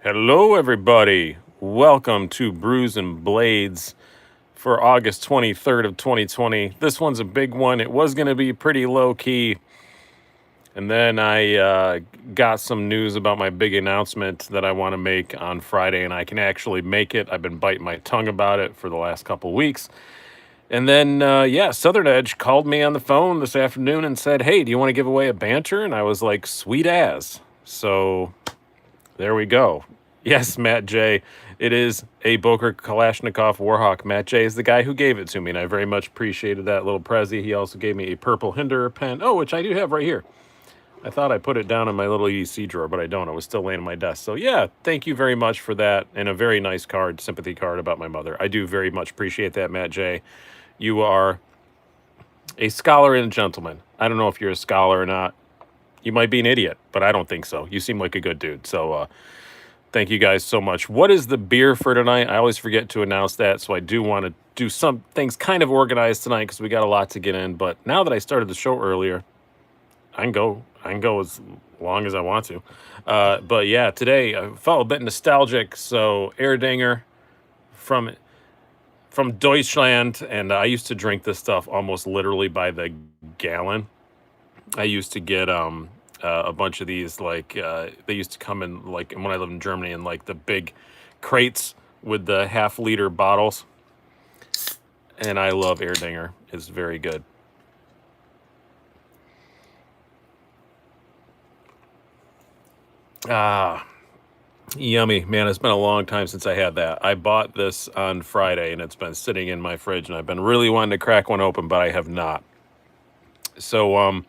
Hello, everybody. Welcome to Brews and Blades for August 23rd of 2020. This one's a big one. It was going to be pretty low key. And then I got some news about my big announcement that I want to make on Friday, and I can actually make it. I've been biting my tongue about it for the last couple weeks. And then, Southern Edge called me on the phone this afternoon and said, "Hey, do you want to give away a Banter?" And I was like, sweet as. So there we go. Yes, Matt J. It is a Boker Kalashnikov Warhawk. Matt J is the guy who gave it to me, and I very much appreciated that little prezi. He also gave me a purple Hinder pen. Oh, which I do have right here. I thought I put it down in my little EDC drawer, but I don't. It was still laying on my desk. So, yeah, thank you very much for that. And a very nice card, sympathy card about my mother. I do very much appreciate that, Matt J. You are a scholar and a gentleman. I don't know if you're a scholar or not. You might be an idiot, but I don't think so. You seem like a good dude. So, thank you guys so much. What is the beer for tonight? I always forget to announce that, so I do want to do some things kind of organized tonight because we got a lot to get in. But now that I started the show earlier, I can go as long as I want to. But yeah, today I felt a bit nostalgic. So Erdinger from Deutschland, and I used to drink this stuff almost literally by the gallon. I used to get a bunch of these they used to come in like when I lived in Germany in like the big crates with the half-liter bottles, and I love Erdinger. It's very good. Ah, yummy, man. It's been a long time since I had that. I bought this on Friday, and it's been sitting in my fridge, and I've been really wanting to crack one open, but I have not. So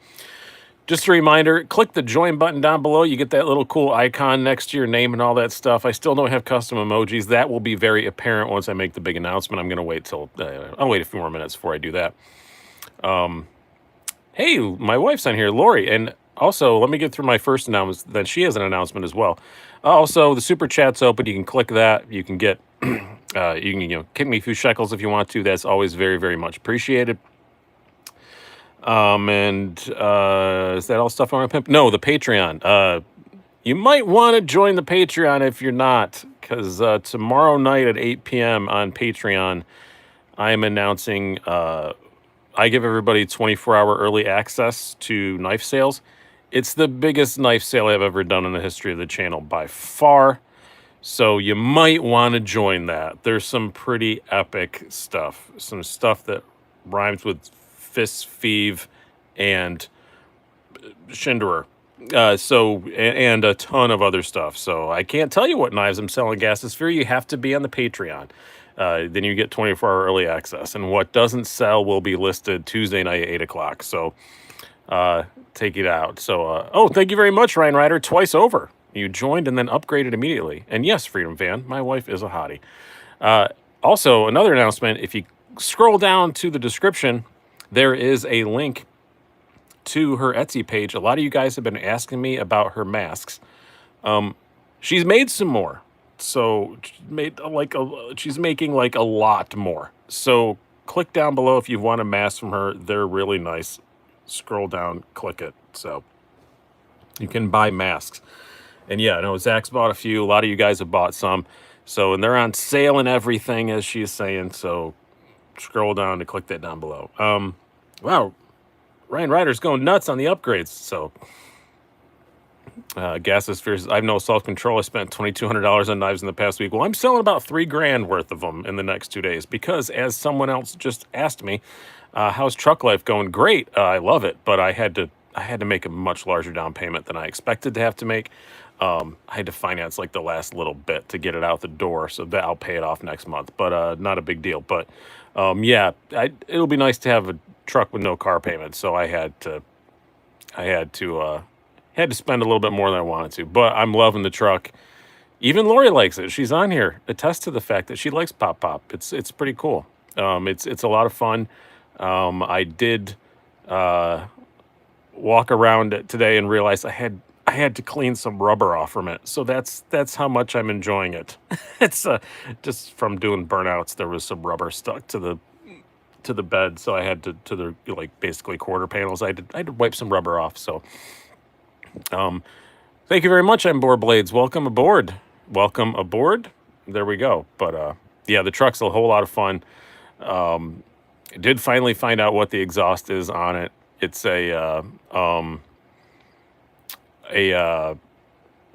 just a reminder, click the join button down below. You get that little cool icon next to your name and all that stuff. I still don't have custom emojis. That will be very apparent once I make the big announcement. I'm going to wait till I'll wait a few more minutes before I do that. Hey, my wife's on here, Lori. And also, let me get through my first announcement. Then she has an announcement as well. Also, the super chat's open. You can click that. You can get, you can, kick me a few shekels if you want to. That's always very, very much appreciated. Is that all stuff I want to pimp? No, the Patreon. You might want to join the Patreon if you're not, because tomorrow night at 8 p.m. on Patreon, I am announcing I give everybody 24-hour early access to knife sales. It's the biggest knife sale I've ever done in the history of the channel by far. So you might want to join that. There's some pretty epic stuff. Some stuff that rhymes with fist, feeve, and Shinderer. And a ton of other stuff. So I can't tell you what knives I'm selling, Gasosphere. You have to be on the Patreon. Then you get 24-hour early access. And what doesn't sell will be listed Tuesday night at 8 o'clock. So take it out. So, thank you very much, Ryan Ryder. Twice over. You joined and then upgraded immediately. And yes, Freedom Fan, my wife is a hottie. Also, another announcement, if you scroll down to the description, there is a link to her Etsy page. A lot of you guys have been asking me about her masks. She's made some more. So she's making like a lot more. So click down below if you want a mask from her. They're really nice. Scroll down, click it. So you can buy masks. And yeah, I know Zach's bought a few. A lot of you guys have bought some. So, and they're on sale and everything, as she's saying. So scroll down to click that down below. Wow. Ryan Ryder's going nuts on the upgrades. So, Gasosphere, I have no self-control. I spent $2,200 on knives in the past week. Well, I'm selling about $3,000 worth of them in the next 2 days because, as someone else just asked me, how's truck life going? Great. I love it, but I had to make a much larger down payment than I expected to have to make. I had to finance like the last little bit to get it out the door, so that I'll pay it off next month. But not a big deal. But it'll be nice to have a truck with no car payment. So I had to spend a little bit more than I wanted to. But I'm loving the truck. Even Lori likes it. She's on here. Attest to the fact that she likes Pop Pop. It's pretty cool. It's a lot of fun. I did walk around it today and realize I had to clean some rubber off from it. So that's how much I'm enjoying it. It's just from doing burnouts, there was some rubber stuck to the bed, so I had to the like basically quarter panels. I had to wipe some rubber off. So thank you very much, I'm Board Blades. Welcome aboard. welcome aboard. There we go. But yeah, the truck's a whole lot of fun. I did finally find out what the exhaust is on it. It's a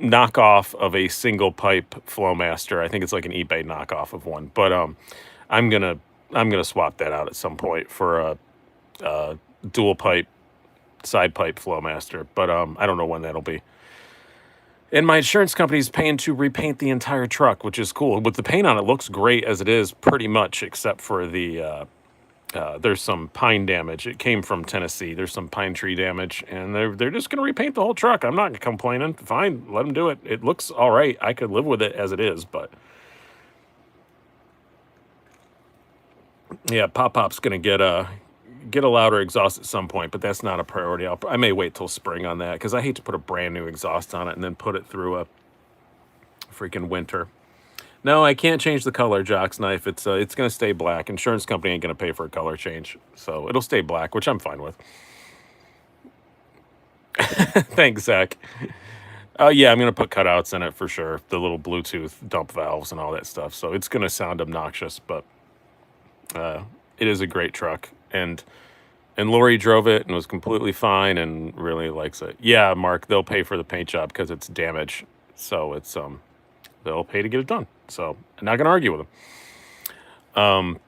knockoff of a single pipe Flowmaster. I think it's like an eBay knockoff of one. But I'm gonna swap that out at some point for a dual pipe side pipe Flowmaster. But I don't know when that'll be. And my insurance company's paying to repaint the entire truck, which is cool. With the paint on it, looks great as it is, pretty much, except for the there's some pine damage. It came from Tennessee. There's some pine tree damage, and they're just going to repaint the whole truck. I'm not complaining. Fine, let them do it. It looks all right. I could live with it as it is, but yeah, Pop's going to get a louder exhaust at some point, but that's not a priority. I may wait till spring on that because I hate to put a brand new exhaust on it and then put it through a freaking winter. No, I can't change the color, Jock's knife. It's going to stay black. Insurance company ain't going to pay for a color change, so it'll stay black, which I'm fine with. Thanks, Zach. Oh yeah, I'm going to put cutouts in it for sure. The little Bluetooth dump valves and all that stuff. So it's going to sound obnoxious, but it is a great truck. And Lori drove it and was completely fine and really likes it. Yeah, Mark, they'll pay for the paint job because it's damage. So it's they'll pay to get it done. So I'm not going to argue with them.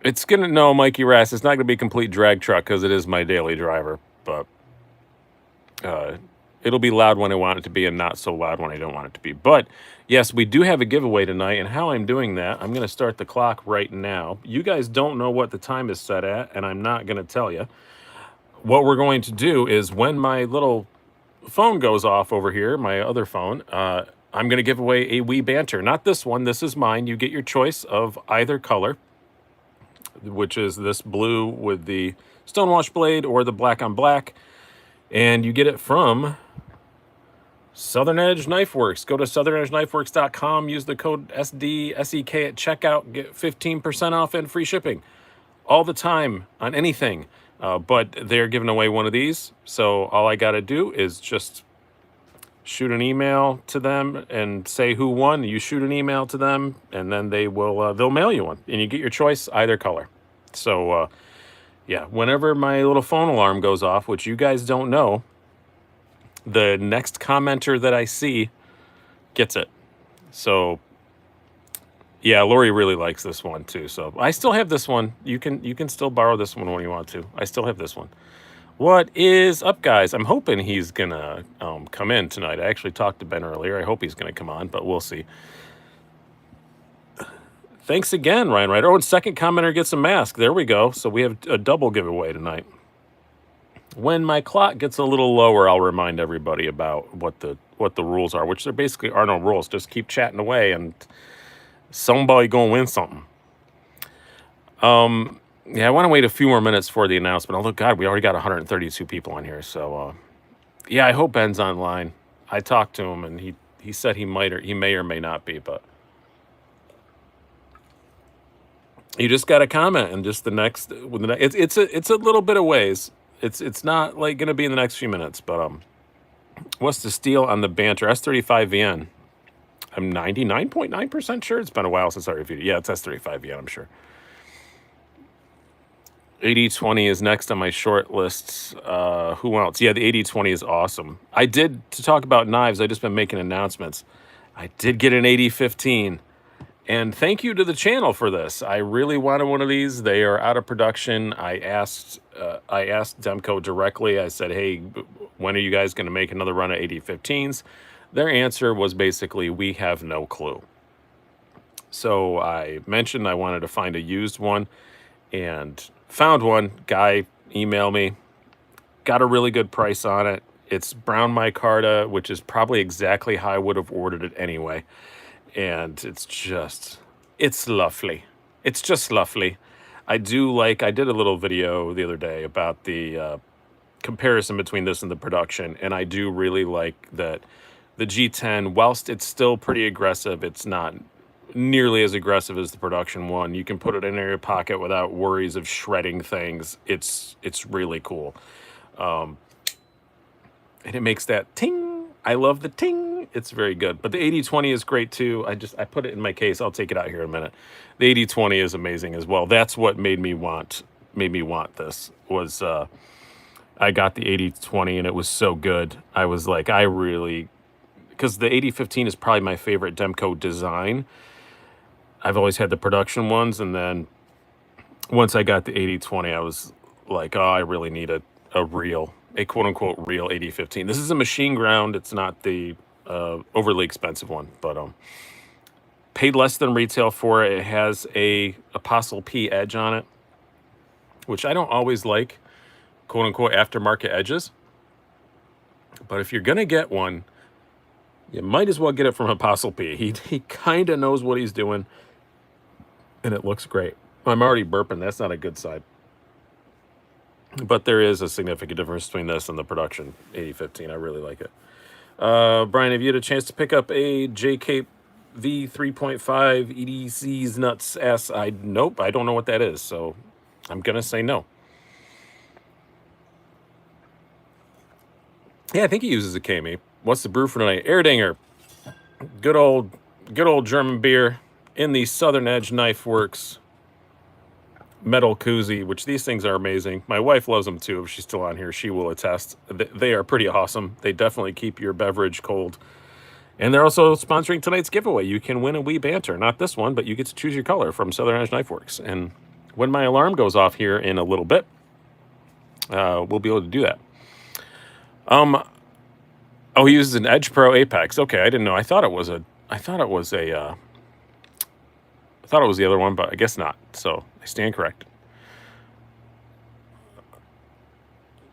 It's going to, no, Mikey Rass, it's not going to be a complete drag truck because it is my daily driver. But it'll be loud when I want it to be and not so loud when I don't want it to be. But yes, we do have a giveaway tonight. And how I'm doing that, I'm going to start the clock right now. You guys don't know what the time is set at, and I'm not going to tell you. What we're going to do is when my little phone goes off over here, my other phone, I'm going to give away a Wii Banter. Not this one. This is mine. You get your choice of either color, which is this blue with the stonewash blade or the black on black. And you get it from Southern Edge Knife Works. Go to southernedgeknifeworks.com. Use the code SEK at checkout. Get 15% off and free shipping all the time on anything. But they're giving away one of these. So all I got to do is just shoot an email to them and say who won. You shoot an email to them, and then they will they'll mail you one. And you get your choice, either color. So, yeah, whenever my little phone alarm goes off, which you guys don't know, the next commenter that I see gets it. So, yeah, Lori really likes this one too. So I still have this one. You can still borrow this one when you want to. I still have this one. What is up, guys? I'm hoping he's gonna come in tonight. I actually talked to Ben earlier. I hope he's gonna come on, but we'll see. Thanks again, Ryan Ryder. Oh, and second commenter gets a mask. There we go. So we have a double giveaway tonight. When my clock gets a little lower, I'll remind everybody about what the rules are, which there basically are no rules. Just keep chatting away, and somebody gonna win something. Yeah, I want to wait a few more minutes for the announcement. Although, God, we already got 132 people on here. So, yeah, I hope Ben's online. I talked to him, and he said he may or may not be, but you just got to comment, and just it's a little bit of ways. It's not like going to be in the next few minutes, but what's the steal on the Banter S35VN? I'm 99.9% sure. It's been a while since I reviewed it. Yeah, it's S35VN, I'm sure. 80/20 is next on my short lists. Who else? Yeah, the 80/20 is awesome. To talk about knives, I've just been making announcements. I did get an 80/15. And thank you to the channel for this. I really wanted one of these. They are out of production. I asked Demco directly. I said, hey, when are you guys going to make another run of 80/15s? Their answer was basically, we have no clue. So I mentioned I wanted to find a used one and found one. Guy emailed me. Got a really good price on it. It's brown micarta, which is probably exactly how I would have ordered it anyway. And it's lovely. It's just lovely. I did a little video the other day about the comparison between this and the production, and I do really like that the G10, whilst it's still pretty aggressive, it's not nearly as aggressive as the production one. You can put it in your pocket without worries of shredding things. It's really cool. And it makes that ting I love the ting. It's very good. But the 80/20 is great too. I put it in my case. I'll take it out here in a minute. The 80/20 is amazing as well. That's what made me want this was I got the 80/20 and it was so good. I was like, I really, because the 80/15 is probably my favorite Demco design. I've always had the production ones, and then once I got the 80/20, I was like, oh, I really need a quote unquote real 80/15. This is a machine ground. It's not the overly expensive one, but paid less than retail for it. It has a Apostle P edge on it, which I don't always like, quote unquote aftermarket edges. But if you're gonna get one, you might as well get it from Apostle P. He kind of knows what he's doing, and it looks great. I'm already burping. That's not a good sign. But there is a significant difference between this and the production 80/15. I really like it. Brian, have you had a chance to pick up a J-Cape V 3.5 EDC's nuts S? Nope, I don't know what that is, so I'm gonna say no. Yeah, I think he uses a Kami. What's the brew for tonight? Erdinger. Good old German beer in the Southern Edge Knife Works metal koozie, which these things are amazing. My wife loves them too. If she's still on here, she will attest. They are pretty awesome. They definitely keep your beverage cold. And they're also sponsoring tonight's giveaway. You can win a wee Banter. Not this one, but you get to choose your color from Southern Edge Knife Works. And when my alarm goes off here in a little bit, we'll be able to do that. Oh, he uses an Edge Pro Apex. Okay, I didn't know. I thought it was the other one, but I guess not. So I stand corrected.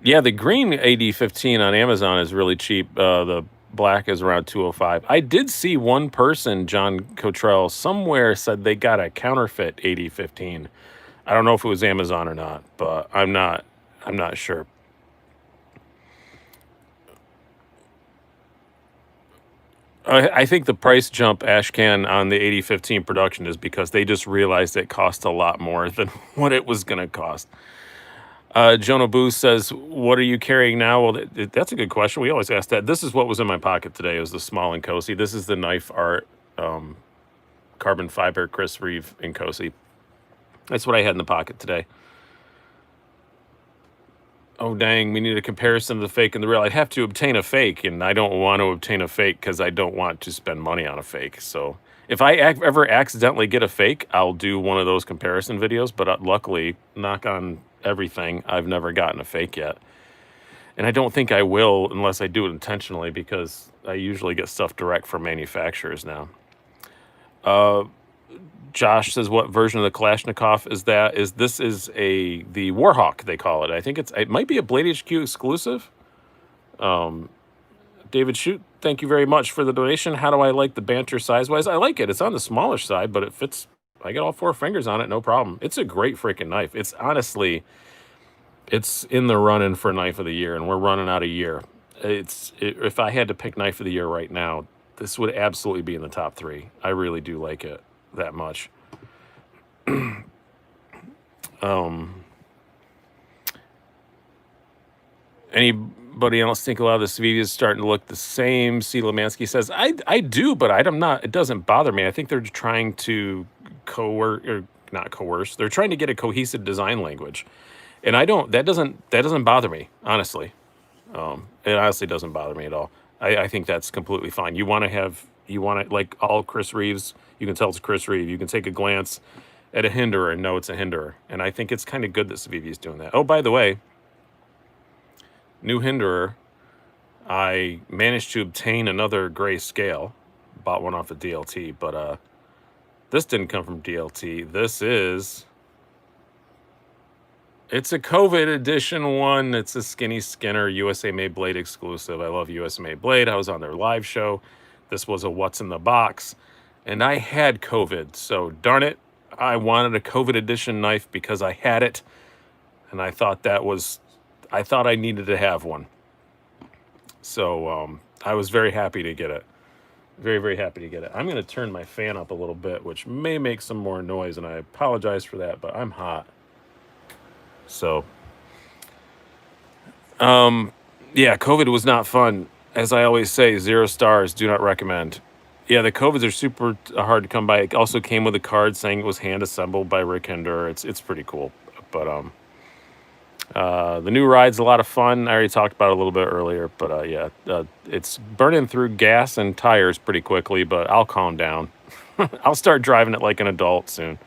Yeah, the green 80/15 on Amazon is really cheap. The black is around $205. I did see one person, John Cottrell, somewhere said they got a counterfeit 80/15. I don't know if it was Amazon or not, but I'm not sure. I think the price jump, Ashcan, on the 80/15 production is because they just realized it cost a lot more than what it was going to cost. Jonah Booth says, what are you carrying now? Well, that's a good question. We always ask that. This is what was in my pocket today. It was the Small and Cozy. This is the Knife Art carbon fiber Chris Reeve and Cozy. That's what I had in the pocket today. Oh, dang, we need a comparison of the fake and the real. I'd have to obtain a fake, and I don't want to obtain a fake because I don't want to spend money on a fake. So if I ever accidentally get a fake, I'll do one of those comparison videos. But luckily, knock on everything, I've never gotten a fake yet. And I don't think I will unless I do it intentionally because I usually get stuff direct from manufacturers now. Josh says, what version of the Kalashnikov is that? This is the Warhawk, they call it. I think it might be a Blade HQ exclusive. David Shute, thank you very much for the donation. How do I like the Banter size-wise? I like it. It's on the smallish side, but it fits. I get all 4 fingers on it, no problem. It's a great freaking knife. It's honestly, it's in the running for knife of the year, and we're running out of year. If I had to pick knife of the year right now, this would absolutely be in the top 3. I really do like it that much. Anybody else think a lot of the Savivia is starting to look the same? C. Lemansky says, I do, but I'm not. It doesn't bother me. I think they're trying to not coerce. They're trying to get a cohesive design language, and that doesn't bother me, honestly. It honestly doesn't bother me at all. I think that's completely fine. You want to like all Chris Reeves. You can tell it's Chris Reeve. You can take a glance at a hinderer and know it's a hinderer. And I think it's kind of good that Savivia is doing that. Oh, by the way, new hinderer, I managed to obtain another gray scale. Bought one off of DLT, but this didn't come from DLT. It's a COVID edition one. It's a Skinny Skinner USA Made Blade exclusive. I love USA Made Blade. I was on their live show. This was a What's in the Box. And I had COVID, so darn it, I wanted a COVID edition knife because I had it, and I thought I needed to have one. So I was very happy to get it. Very, very happy to get it. I'm going to turn my fan up a little bit, which may make some more noise, and I apologize for that, but I'm hot. So, yeah, COVID was not fun. as I always say, 0 stars. Do not recommend. Yeah, the COVIDs are super hard to come by. It also came with a card saying it was hand assembled by Rick Hinder. It's pretty cool. But the new ride's a lot of fun. I already talked about it a little bit earlier, but yeah, it's burning through gas and tires pretty quickly, but I'll calm down. I'll start driving it like an adult soon.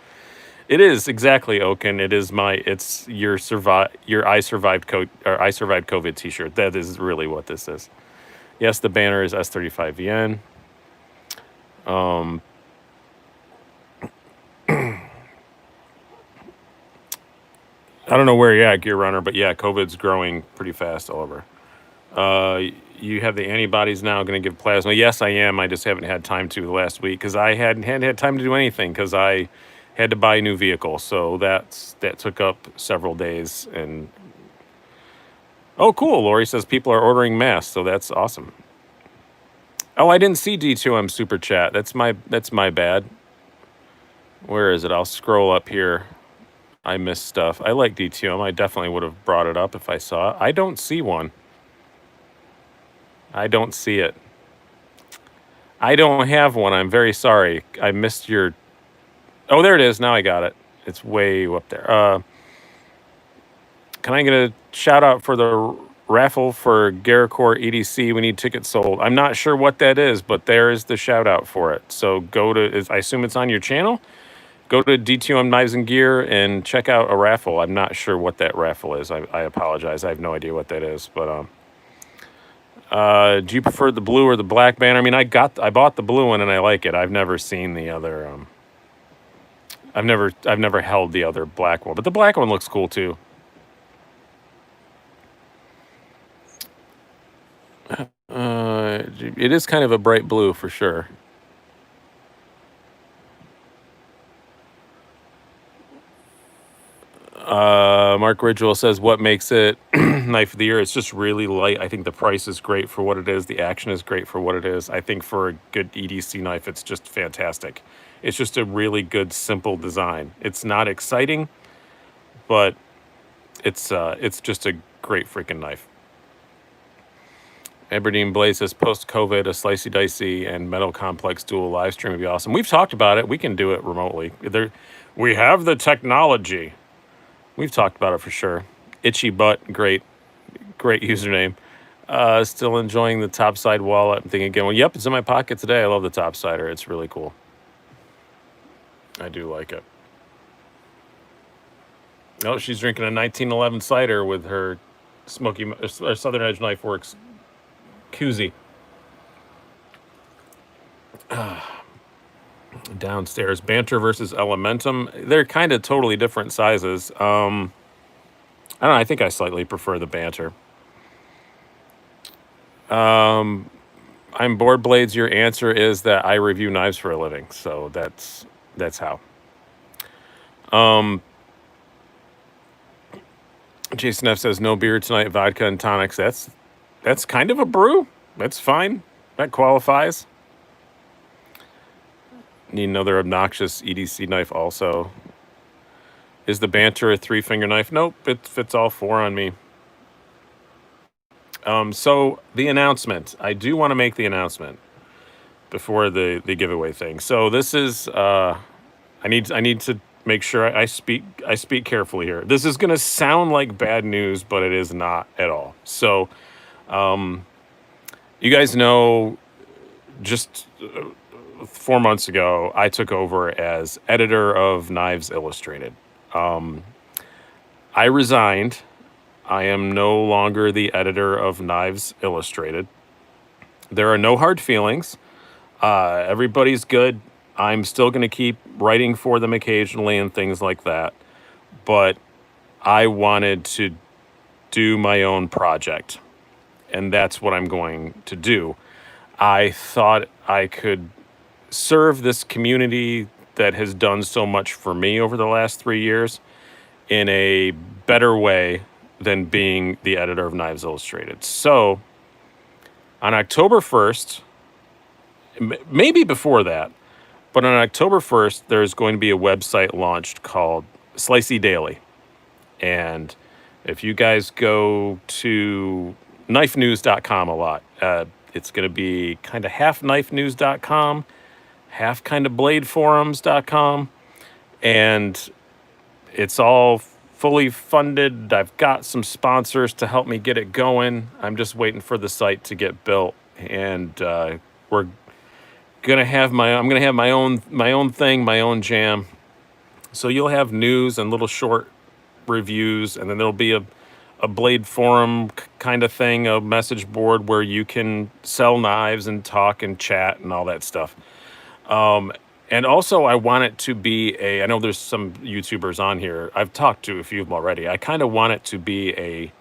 It is exactly, Oaken. It's your I survived COVID t-shirt. That is really what this is. Yes, the banner is S35VN. I don't know where you're at, Gear Runner, but yeah, COVID's growing pretty fast all over. You have the antibodies now, going to give plasma. Yes, I am. I just haven't had time to the last week because I hadn't had time to do anything because I had to buy a new vehicle. So that took up several days. And oh, cool. Lori says people are ordering masks, so that's awesome. Oh, I didn't see D2M super chat. That's my bad. Where is it? I'll scroll up here. I missed stuff. I like D2M. I definitely would have brought it up if I saw it. I don't see one. I don't see it. I don't have one. I'm very sorry. I missed your... Oh, there it is. Now I got it. It's way up there. Can I get a shout out for the raffle for Garricore EDC? We need tickets sold. I'm not sure what that is, but there is the shout out for it. So go to... I assume it's on your channel? Go to D2M Knives and Gear and check out a raffle. I'm not sure what that raffle is. I apologize. I have no idea what that is. But do you prefer the blue or the black banner? I mean, I bought the blue one and I like it. I've never seen the other. I've never held the other black one, but the black one looks cool too. It is kind of a bright blue for sure. Mark Ridgewell says, what makes it knife of the year? It's just really light. I think the price is great for what it is. The action is great for what it is. I think for a good EDC knife, it's just fantastic. It's just a really good, simple design. It's not exciting, but it's just a great freaking knife. Aberdeen Blaze says, post-COVID, a Slicey Dicey and Metal Complex dual live stream would be awesome. We've talked about it. We can do it remotely. We have the technology. We've talked about it for sure. Itchy Butt, great username. Still enjoying the topside wallet. I'm thinking again, well, yep, it's in my pocket today. I love the topsider. It's really cool. I do like it. Oh, she's drinking a 1911 cider with her Southern Edge Knife Works koozie. Downstairs, Banter versus Elementum. They're kind of totally different sizes. I don't know. I think I slightly prefer the Banter. I'm Board Blades. Your answer is that I review knives for a living, so that's how. Jason F says no beer tonight, vodka and tonics. That's kind of a brew. That's fine. That qualifies. Need another obnoxious EDC knife also. Is the Banter a 3-finger knife? Nope, it fits all 4 on me. So the announcement. I do want to make the announcement before the giveaway thing. So this is I need to make sure I speak carefully here. This is going to sound like bad news, but it is not at all. So you guys know, just 4 months ago, I took over as editor of Knives Illustrated. I resigned. I am no longer the editor of Knives Illustrated. There are no hard feelings. Everybody's good. I'm still going to keep writing for them occasionally and things like that. But I wanted to do my own project. And that's what I'm going to do. I thought I could serve this community that has done so much for me over the last 3 years in a better way than being the editor of Knives Illustrated. So on October 1st, maybe before that, but on October 1st, there's going to be a website launched called Slicey Daily. And if you guys go to knifenews.com a lot, It's going to be kind of half knifenews.com, half kind of bladeforums.com, and it's all fully funded. I've got some sponsors to help me get it going. I'm just waiting for the site to get built, and we're gonna have I'm gonna have my own thing, my own jam. So you'll have news and little short reviews, and then there'll be a Blade forum kind of thing, a message board where you can sell knives and talk and chat and all that stuff. And also, I want it to be I know there's some YouTubers on here. I've talked to a few of them already. I kind of want it to be a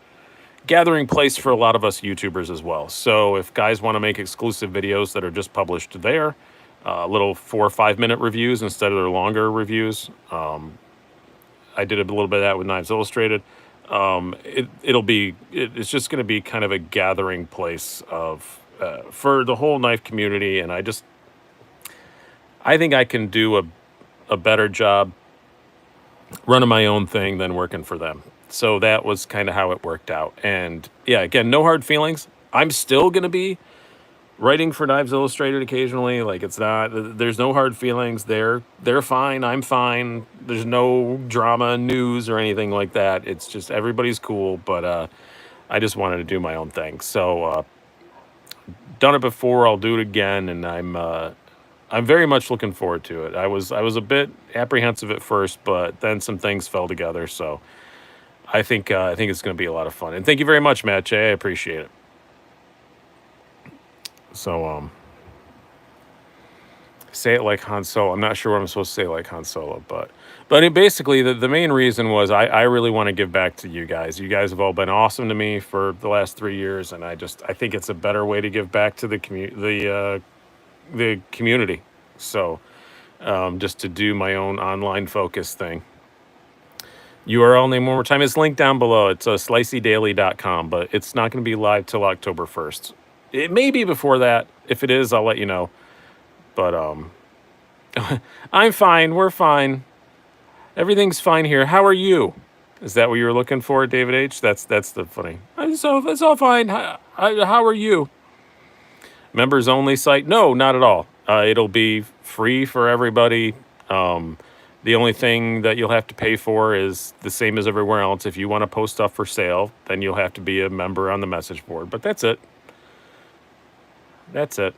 gathering place for a lot of us YouTubers as well. So if guys want to make exclusive videos that are just published there, little 4 or 5 minute reviews instead of their longer reviews. I did a little bit of that with Knives Illustrated. It's just going to be kind of a gathering place of for the whole knife community, and I think I can do a better job running my own thing than working for them. So that was kind of how it worked out. And yeah, again, no hard feelings. I'm still going to be writing for Knives Illustrated occasionally. Like, there's no hard feelings. They're fine. I'm fine. There's no drama, news, or anything like that. It's just everybody's cool. But I just wanted to do my own thing. So done it before. I'll do it again, and I'm very much looking forward to it. I was a bit apprehensive at first, but then some things fell together. So I think it's going to be a lot of fun. And thank you very much, Matt J. I appreciate it. So say it like Han Solo. I'm not sure what I'm supposed to say like Han Solo, but basically the main reason was I really want to give back to you guys. You guys have all been awesome to me for the last 3 years, and I think it's a better way to give back to the community. So just to do my own online focus thing. URL name one more time. It's linked down below. It's slicydaily.com, but it's not going to be live till October 1st. It may be before that. If it is, I'll let you know. But I'm fine. We're fine. Everything's fine here. How are you? Is that what you were looking for, David H? That's the funny. It's all fine. How are you? Members only site? No, not at all. It'll be free for everybody. The only thing that you'll have to pay for is the same as everywhere else. If you want to post stuff for sale, then you'll have to be a member on the message board. But that's it. That's it.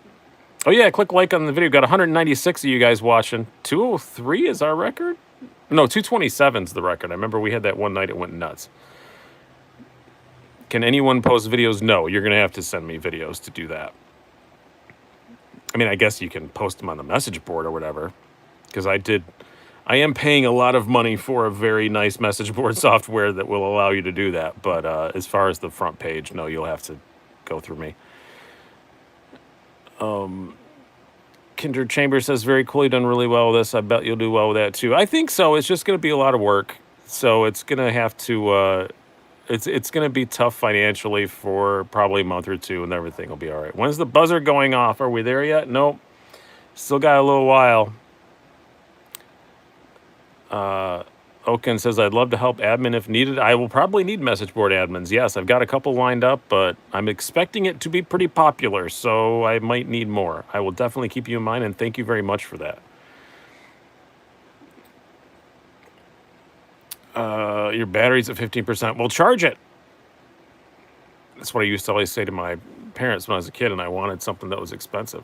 Oh, yeah, click like on the video. Got 196 of you guys watching. 203 is our record? No, 227 is the record. I remember we had that one night it went nuts. Can anyone post videos? No, you're going to have to send me videos to do that. I mean, I guess you can post them on the message board or whatever, because I am paying a lot of money for a very nice message board software that will allow you to do that. But as far as the front page, no, you'll have to go through me. Kindred Chambers says, very cool. You've done really well with this. I bet you'll do well with that too. I think so. It's just going to be a lot of work. So it's going to have to, it's going to be tough financially for probably a month or two, and everything will be all right. When's the buzzer going off? Are we there yet? Nope. Still got a little while. Oken says, I'd love to help admin if needed. I will probably need message board admins. Yes, I've got a couple lined up, but I'm expecting it to be pretty popular, so I might need more. I will definitely keep you in mind, and thank you very much for that. Your battery's at 15%. Well, charge it. That's what I used to always say to my parents when I was a kid, and I wanted something that was expensive.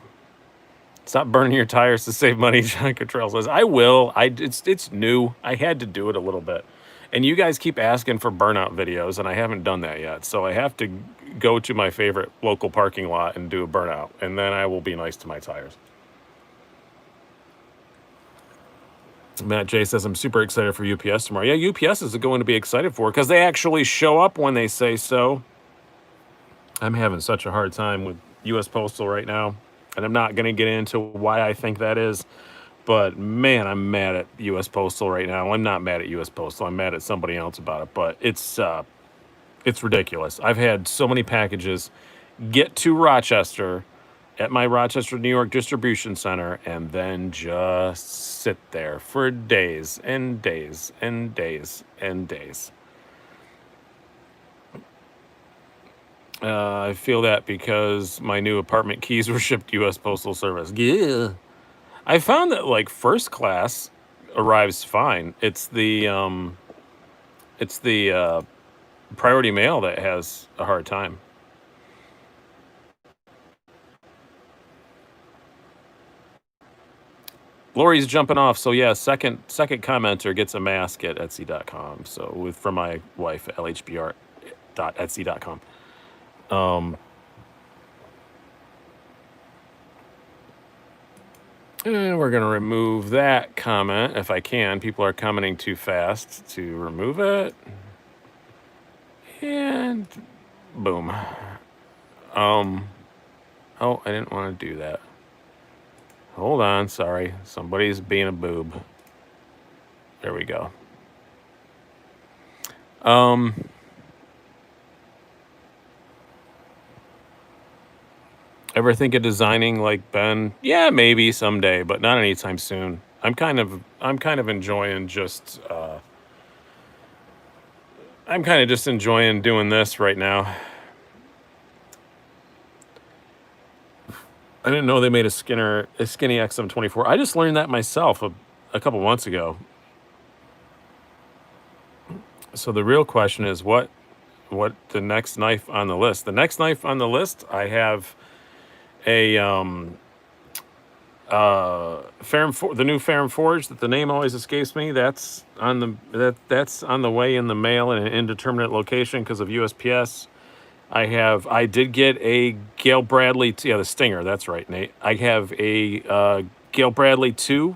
Stop burning your tires to save money, John Cottrell says. I will. It's new. I had to do it a little bit. And you guys keep asking for burnout videos, and I haven't done that yet. So I have to go to my favorite local parking lot and do a burnout, and then I will be nice to my tires. Matt J says, I'm super excited for UPS tomorrow. Yeah, UPS is going to be excited for, because they actually show up when they say so. I'm having such a hard time with U.S. Postal right now. And I'm not going to get into why I think that is. But, man, I'm mad at U.S. Postal right now. I'm not mad at U.S. Postal. I'm mad at somebody else about it. But it's ridiculous. I've had so many packages get to Rochester at my Rochester, New York distribution center and then just sit there for days and days and days and days. I feel that because my new apartment keys were shipped U.S. Postal Service. Yeah. I found that like first class arrives fine. It's the priority mail that has a hard time. Lori's jumping off, so yeah, second commenter gets a mask at Etsy.com. So from my wife, lhbr.etsy.com. And we're gonna remove that comment if I can. People are commenting too fast to remove it. And boom. Oh, I didn't want to do that. Hold on, sorry. Somebody's being a boob. There we go. Ever think of designing like Ben? Yeah, maybe someday, but not anytime soon. I'm kind of enjoying just I'm kind of just enjoying doing this right now. I didn't know they made a skinny XM24. I just learned that myself a couple months ago. So the real question is what the next knife on the list? The next knife on the list, I have a the new Ferrum Forge that the name always escapes me. That's on the way in the mail in an indeterminate location because of USPS. I did get a Gail Bradley, the Stinger. That's right, Nate. I have a Gail Bradley 2.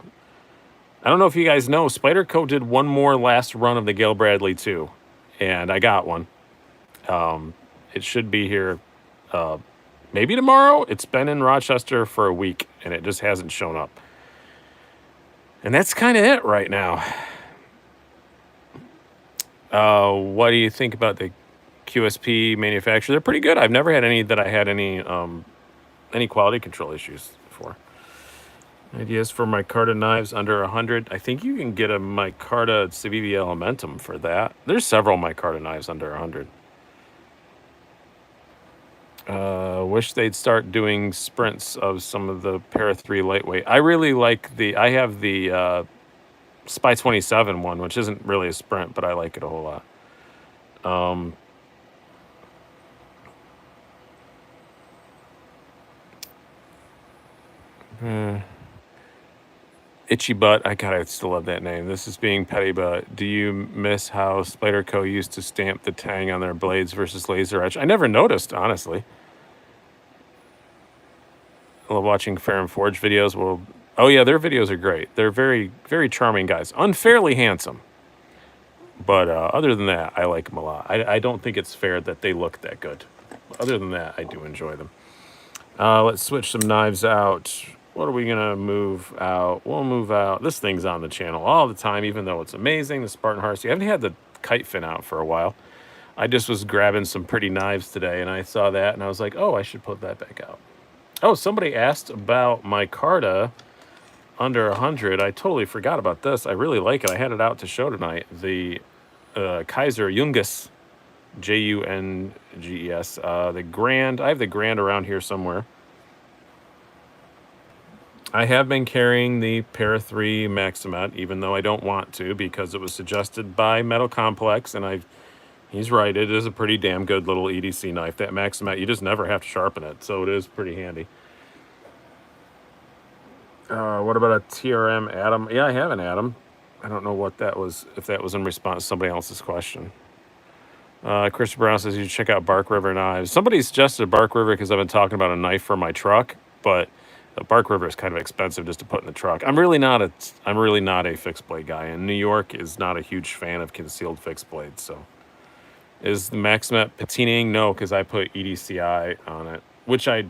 I don't know if you guys know, Spyderco did one more last run of the Gail Bradley 2, and I got one. It should be here maybe tomorrow. It's been in Rochester for a week, and it just hasn't shown up. And that's kind of it right now. What do you think about the QSP manufacturer? They're pretty good. I've never had any that I had any quality control issues before. Ideas for micarta knives under 100. I think you can get a micarta Civivi Elementum for that. There's several micarta knives under 100. Wish they'd start doing sprints of some of the Para 3 lightweight. I really like I have the Spy 27 one, which isn't really a sprint, but I like it a whole lot. Itchy Butt. I still love that name. This is being petty, but do you miss how Spyderco used to stamp the tang on their blades versus laser etch? I never noticed, honestly. I love watching Ferrum Forge videos. Well, oh yeah, their videos are great. They're very, very charming guys. Unfairly handsome. But other than that, I like them a lot. I don't think it's fair that they look that good. Other than that, I do enjoy them. Let's switch some knives out. What are we going to move out? We'll move out. This thing's on the channel all the time, even though it's amazing. The Spartan Hearts. I haven't had the kite fin out for a while. I just was grabbing some pretty knives today, and I saw that, and I was like, oh, I should put that back out. Oh, somebody asked about my micarta under 100. I totally forgot about this. I really like it. I had it out to show tonight. The Kaiser Junges, Junges. The Grand. I have the Grand around here somewhere. I have been carrying the Para 3 Maximet, even though I don't want to, because it was suggested by Metal Complex, and he's right, it is a pretty damn good little EDC knife. That Maximet, you just never have to sharpen it, so it is pretty handy. What about a TRM Atom? Yeah, I have an Atom. I don't know what that was, if that was in response to somebody else's question. Christopher Brown says you should check out Bark River knives. Somebody suggested Bark River because I've been talking about a knife for my truck, but the Bark River is kind of expensive just to put in the truck. I'm really not a fixed blade guy, and New York is not a huge fan of concealed fixed blades. So, is the Maximet patinaing? No, because I put EDCI on it, which I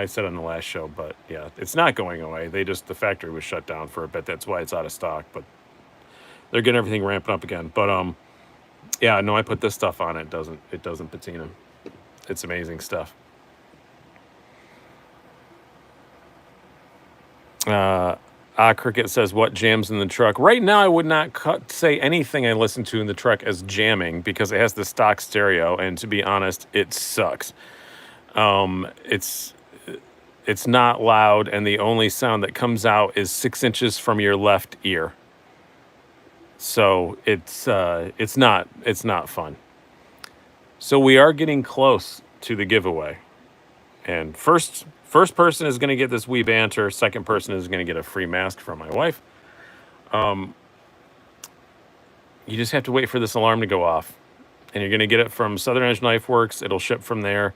said on the last show. But yeah, it's not going away. The factory was shut down for a bit. That's why it's out of stock. But they're getting everything ramping up again. But yeah, no, I put this stuff on it. It doesn't patina. It's amazing stuff. Cricket says, what jams in the truck? Right now, I would not say anything I listen to in the truck as jamming because it has the stock stereo, and to be honest, it sucks. It's not loud, and the only sound that comes out is 6 inches from your left ear. So it's not fun. So we are getting close to the giveaway, and first person is going to get this wee banter. Second person is going to get a free mask from my wife. You just have to wait for this alarm to go off, and you're going to get it from Southern Edge Knife Works. It'll ship from there.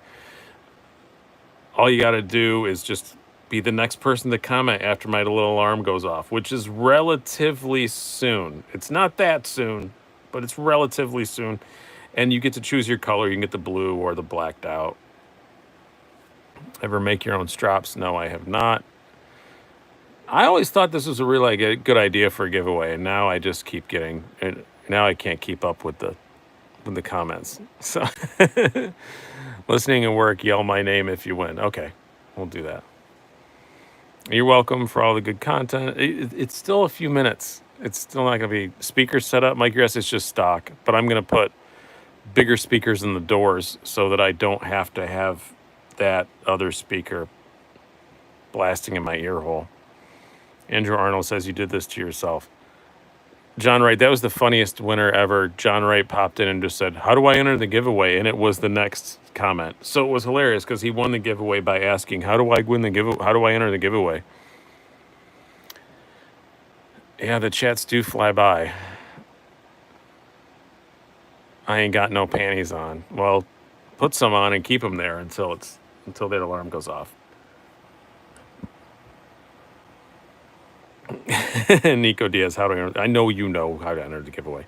All you got to do is just be the next person to comment after my little alarm goes off, which is relatively soon. It's not that soon, but it's relatively soon. And you get to choose your color. You can get the blue or the blacked out. Ever make your own strops? No, I have not. I always thought this was a really good idea for a giveaway, and now I just keep getting. Now I can't keep up with the comments. So listening and work, yell my name if you win. Okay, we'll do that. You're welcome for all the good content. It's still a few minutes. It's still not going to be speakers set up. Mike, yes, it's just stock, but I'm going to put bigger speakers in the doors so that I don't have to have that other speaker blasting in my ear hole. Andrew Arnold says you did this to yourself. John Wright, that was the funniest winner ever. John Wright popped in and just said, how do I enter the giveaway? And it was the next comment. So it was hilarious because he won the giveaway by asking, how do I win the giveaway? How do I enter the giveaway? Yeah, the chats do fly by. I ain't got no panties on. Well, put some on and keep them there until that alarm goes off. Nico Diaz, how do I enter? I know you know how to enter the giveaway.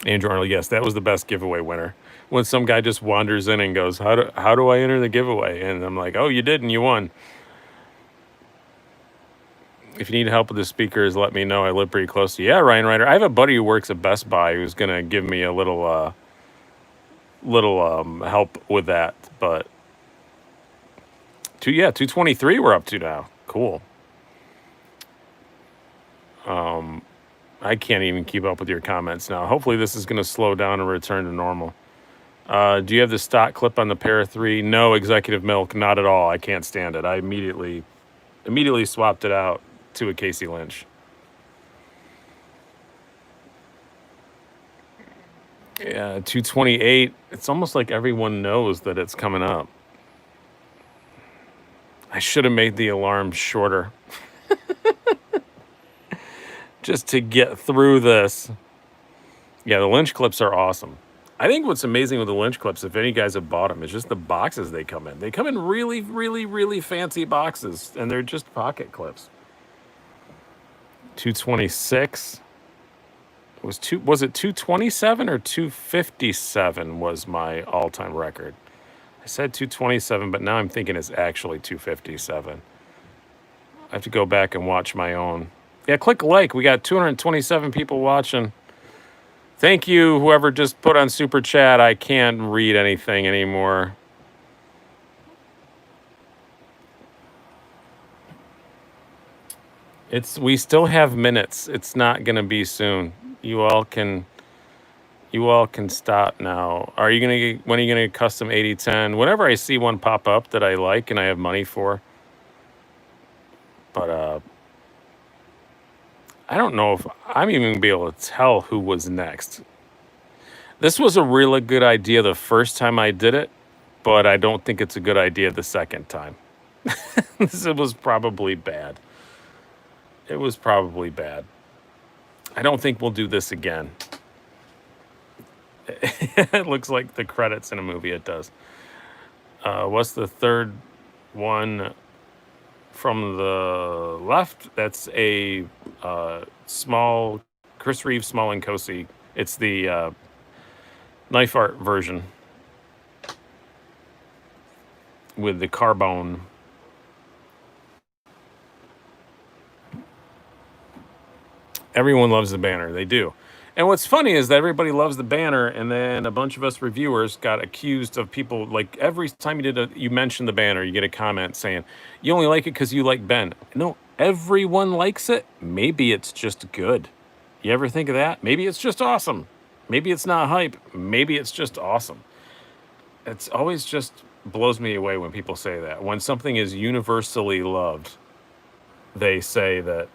Andrew Arnold, yes, that was the best giveaway winner. When some guy just wanders in and goes, how do I enter the giveaway? And I'm like, oh, you did and you won. If you need help with the speakers, let me know. I live pretty close to you. Yeah, Ryan Ryder. I have a buddy who works at Best Buy who's going to give me a little help with that. But 223 we're up to now. Cool. I can't even keep up with your comments now. Hopefully this is going to slow down and return to normal. Do you have the stock clip on the Para 3? No, Executive Milk, not at all. I can't stand it. I immediately swapped it out to a Casey Lynch. Yeah, 228. It's almost like everyone knows that it's coming up. I should have made the alarm shorter. Just to get through this. Yeah, the Lynch clips are awesome. I think what's amazing with the Lynch clips, if any guys have bought them, is just the boxes they come in. They come in really, really, really fancy boxes, and they're just pocket clips. 226. Was it 227 or 257 was my all-time record? I said 227, but now I'm thinking it's actually 257. I have to go back and watch my own. Yeah, click like. We got 227 people watching. Thank you, whoever just put on Super Chat. I can't read anything anymore. We still have minutes. It's not going to be soon. You all can stop now. When are you going to get custom 8010? Whenever I see one pop up that I like and I have money for. But I don't know if I'm even going to be able to tell who was next. This was a really good idea the first time I did it, but I don't think it's a good idea the second time. It was probably bad. It was probably bad. I don't think we'll do this again. It looks like the credits in a movie. It does. What's the third one from the left? That's a small Chris Reeves Small and Cosi. It's the knife art version with the carbone. Everyone loves the banner. They do. And what's funny is that everybody loves the banner, and then a bunch of us reviewers got accused of people like every time you mention the banner, you get a comment saying you only like it because you like Ben. No, everyone likes it. Maybe it's just good. You ever think of that? Maybe it's just awesome. Maybe it's not hype. Maybe it's just awesome. It's always just blows me away when people say that. When something is universally loved, they say that,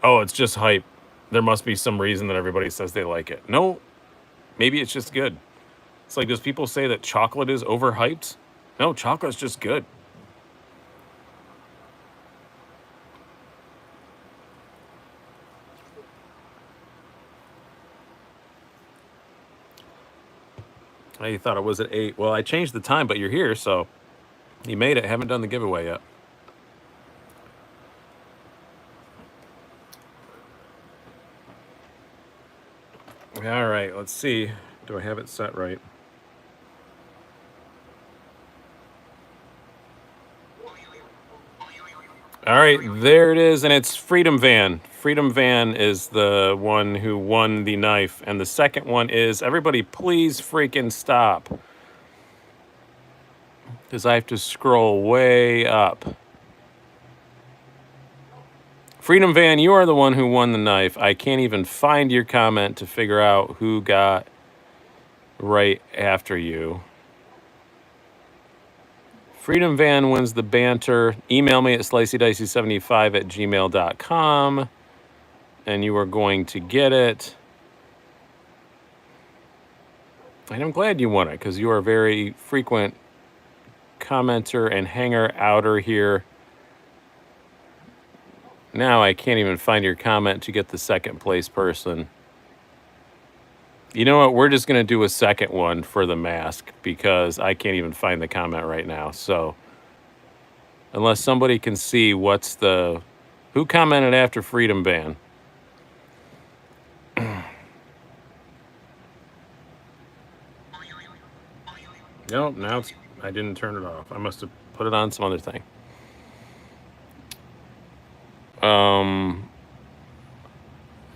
oh, it's just hype. There must be some reason that everybody says they like it. No, maybe it's just good. It's like, does people say that chocolate is overhyped? No, chocolate's just good. I thought it was at 8. Well, I changed the time, but you're here, so you made it. Haven't done the giveaway yet. All right, let's see. Do I have it set right? All right, there it is, and it's Freedom Van. Freedom Van is the one who won the knife, and the second one is, everybody please freaking stop, because I have to scroll way up. Freedom Van, you are the one who won the knife. I can't even find your comment to figure out who got right after you. Freedom Van wins the banter. Email me at slicydicey75@gmail.com, and you are going to get it. And I'm glad you won it, because you are a very frequent commenter and hanger outer here. Now I can't even find your comment to get the second place person. You know what? We're just going to do a second one for the mask, because I can't even find the comment right now. So unless somebody can see who commented after Freedom Ban. Nope, now I didn't turn it off. I must have put it on some other thing.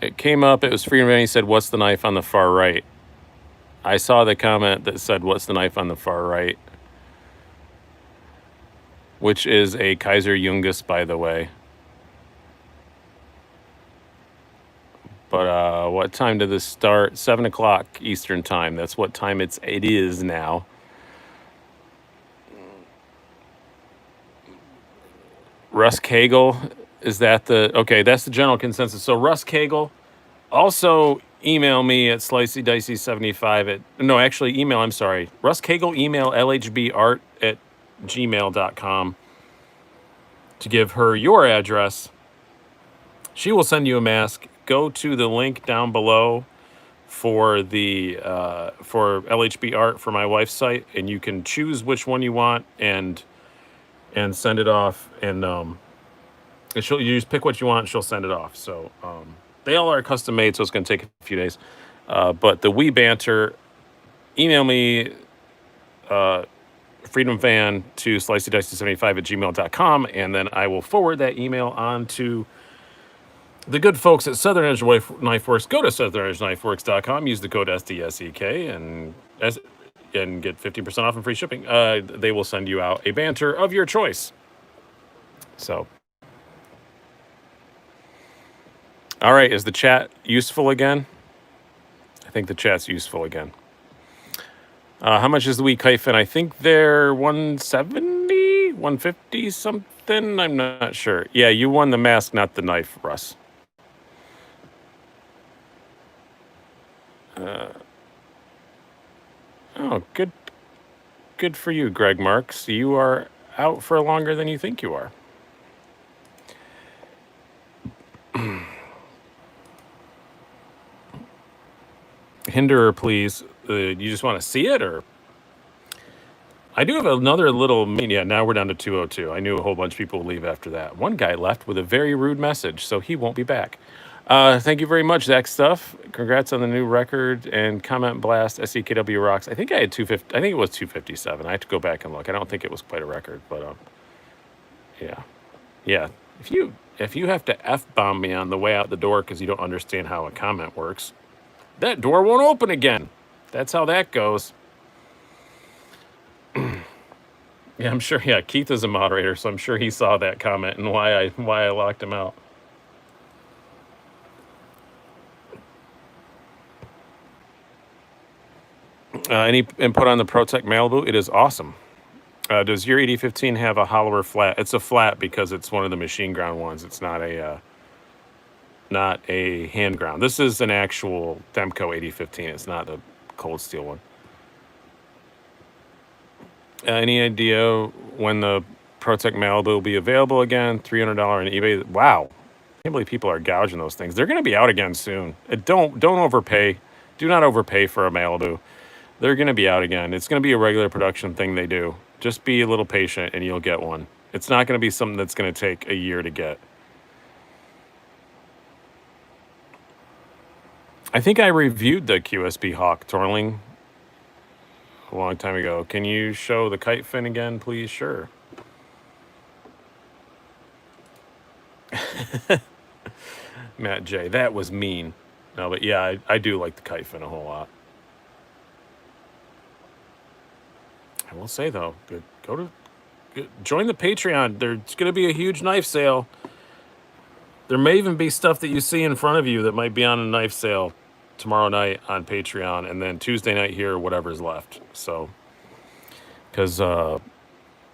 It came up, it was Freedom Van. He said, "What's the knife on the far right?" I saw the comment that said, "What's the knife on the far right?" Which is a Kaiser Jungus, by the way. But what time did this start? 7 o'clock Eastern time. That's what time it is now. Russ Cagle, is that okay, that's the general consensus. So Russ Cagle, also email me at slicydicey75 I'm sorry. Russ Cagle, email lhbart@gmail.com to give her your address. She will send you a mask. Go to the link down below for the for LHB art for my wife's site, and you can choose which one you want and send it off. And you just pick what you want, and she'll send it off. So they all are custom made, so it's going to take a few days. But the Wii Banter, email me Freedom Fan to slicydicey75@gmail.com, and then I will forward that email on to the good folks at Southern Edge Knife Works. Go to southernedgeknifeworks.com, use the code SDSEK, and get 50% off and free shipping. They will send you out a banter of your choice. So, all right, is the chat useful again? I think the chat's useful again. How much is the Wii Kaifin? I think they're 170, 150 something. I'm not sure. Yeah, you won the mask, not the knife, Russ. Oh, good for you, Greg Marks. You are out for longer than you think you are. Hinderer, please. You just want to see it, or? I do have another little yeah, now we're down to 202. I knew a whole bunch of people would leave after that. One guy left with a very rude message, so he won't be back. Thank you very much, Zach Stuff. Congrats on the new record and comment blast. SEKW rocks. I think I had 250. I think it was 257. I have to go back and look. I don't think it was quite a record, but yeah. If you have to F-bomb me on the way out the door because you don't understand how a comment works, That door won't open again. That's how that goes. Yeah, I'm sure. Yeah, Keith is a moderator, so I'm sure he saw that comment and why I locked him out. Any input on the ProTech Malibu? It is awesome. Does your 8015 have a hollower flat? It's a flat because it's one of the machine ground ones. It's not a hand ground. This is an actual Demco 8015. It's not a cold steel one. Any idea when the ProTech Malibu will be available again? $300 on eBay. Wow, I can't believe people are gouging those things. They're going to be out again soon. Don't overpay. Do not overpay for a Malibu. They're going to be out again. It's going to be a regular production thing they do. Just be a little patient and you'll get one. It's not going to be something that's going to take a year to get. I think I reviewed the QSB Hawk Torling a long time ago. Can you show the kite fin again, please? Sure. Matt J. That was mean. No, but yeah, I do like the kite fin a whole lot. I will say though, join the Patreon. There's going to be a huge knife sale. There may even be stuff that you see in front of you that might be on a knife sale tomorrow night on Patreon, and then Tuesday night here, whatever's left. So, because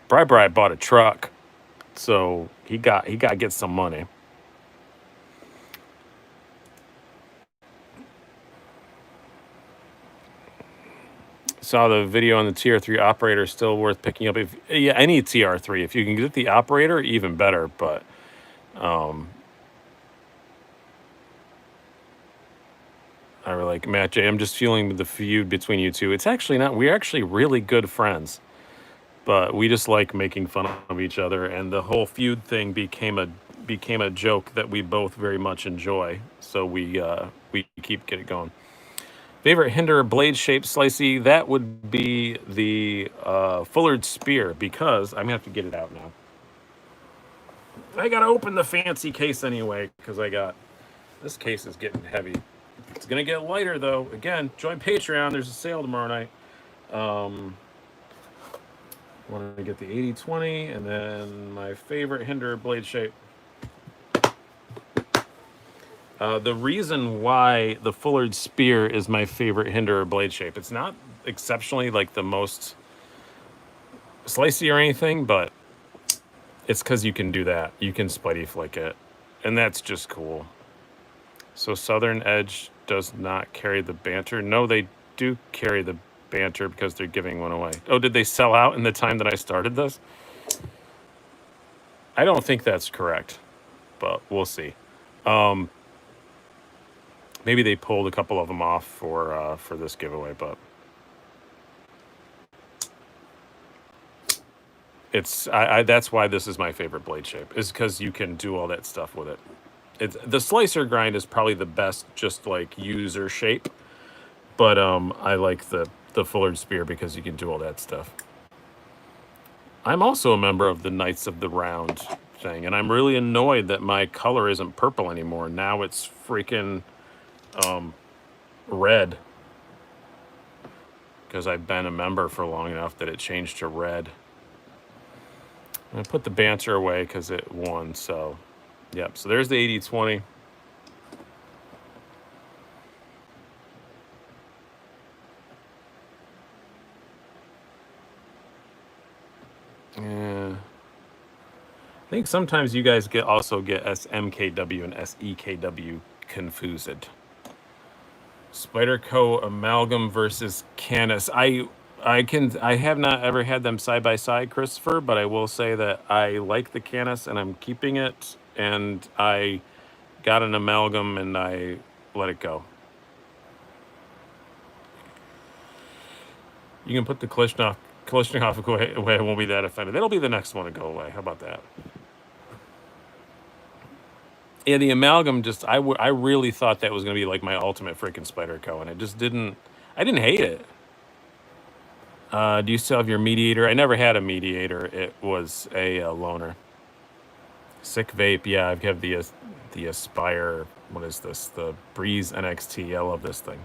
Bri bought a truck, so he got to get some money. Saw the video on the TR3 operator, still worth picking up. If yeah, any TR3, if you can get the operator, even better. But I were like, Matt J, I'm just feeling the feud between you two. It's actually not. We're actually really good friends, but we just like making fun of each other. And the whole feud thing became a joke that we both very much enjoy. So we keep it going. Favorite Hinder blade shaped slicey? That would be the Fullard Spear, because I'm gonna have to get it out now. I gotta open the fancy case anyway because this case is getting heavy. It's gonna get lighter though. Again, join Patreon. There's a sale tomorrow night. Want to get the 80/20 and then my favorite Hinder blade shape. The reason why the Fullard Spear is my favorite Hinder blade shape, it's not exceptionally like the most slicey or anything, but it's because you can do that. You can spidey flick it, and that's just cool. So Southern Edge does not carry the Banter. No, they do carry the Banter because they're giving one away. Oh, did they sell out in the time that I started this? I don't think that's correct, but we'll see. Maybe they pulled a couple of them off for this giveaway, but it's that's why this is my favorite blade shape, is because you can do all that stuff with it. The slicer grind is probably the best, just like user shape, but I like the Fullard Spear because you can do all that stuff. I'm also a member of the Knights of the Round thing, and I'm really annoyed that my color isn't purple anymore. Now it's freaking red, because I've been a member for long enough that it changed to red. I'm gonna put the Banter away because it won. So yep, so there's the 80/20. Yeah, I think sometimes you guys also get SMKW and SEKW confused. Spyderco Amalgam versus Canis. I have not ever had them side by side, Christopher, but I will say that I like the Canis and I'm keeping it, and I got an Amalgam and I let it go. You can put the Kalishnikov away. I won't be that offended. That'll be the next one to go away. How about that? Yeah, the Amalgam, I really thought that was going to be like my ultimate freaking Spyderco, and it just didn't. I didn't hate it. Do you still have your Mediator? I never had a Mediator. It was a loaner. Sick vape. Yeah, I have the Aspire. What is this? The Breeze NXT. I love this thing.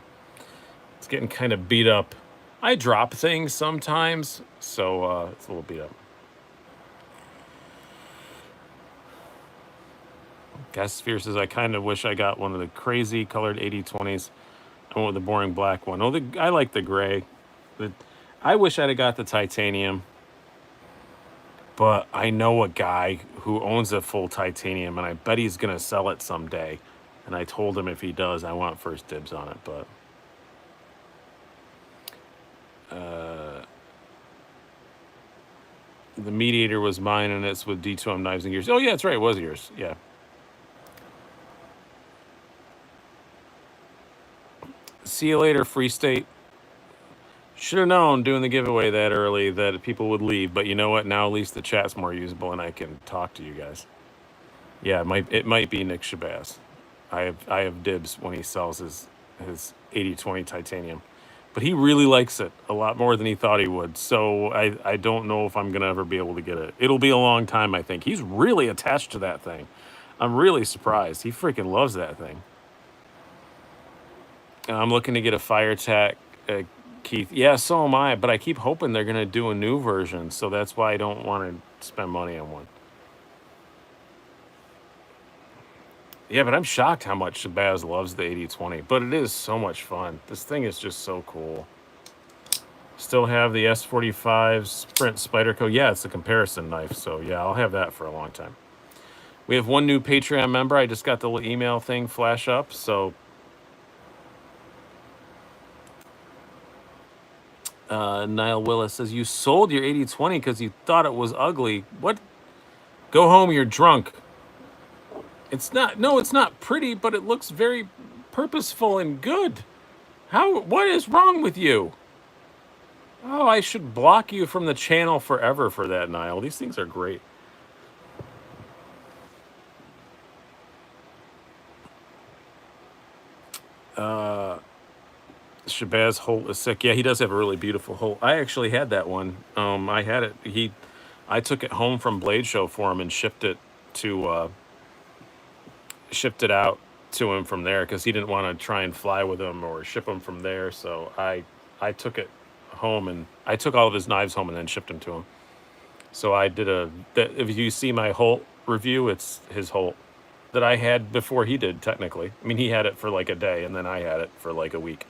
It's getting kind of beat up. I drop things sometimes, so it's a little beat up. Gas Sphere says, I kind of wish I got one of the crazy colored 8020s. I went with the boring black one. Oh, I like the gray. I wish I'd have got the titanium. But I know a guy who owns a full titanium, and I bet he's going to sell it someday. And I told him if he does, I want first dibs on it. But the Mediator was mine, and it's with D2M knives and gears. Oh, yeah, that's right. It was yours. Yeah. See you later, Free State. Should have known doing the giveaway that early that people would leave. But you know what? Now at least the chat's more usable, and I can talk to you guys. Yeah, it might be Nick Shabazz. I have dibs when he sells his 8020 titanium, but he really likes it a lot more than he thought he would. So I don't know if I'm gonna ever be able to get it. It'll be a long time, I think. He's really attached to that thing. I'm really surprised. He freaking loves that thing. And I'm looking to get a FireTech, Keith. Yeah, so am I. But I keep hoping they're gonna do a new version, so that's why I don't want to spend money on one. Yeah, but I'm shocked how much Shabazz loves the 8020. But it is so much fun. This thing is just so cool. Still have the S45 Sprint Spyderco. Yeah, it's a comparison knife. So yeah, I'll have that for a long time. We have one new Patreon member. I just got the little email thing flash up. So Niall Willis says, you sold your 8020 because you thought it was ugly. What? Go home, you're drunk. It's not, no, it's not pretty, but it looks very purposeful and good. What is wrong with you? Oh, I should block you from the channel forever for that, Niall. These things are great. Shabazz Holt is sick. Yeah, he does have a really beautiful Holt. I actually had that one. I had it. I took it home from Blade Show for him and shipped it out to him from there because he didn't want to try and fly with him or ship him from there. So I took it home, and I took all of his knives home and then shipped them to him. So I did if you see my Holt review, it's his Holt that I had before he did, technically. I mean, he had it for like a day, and then I had it for like a week.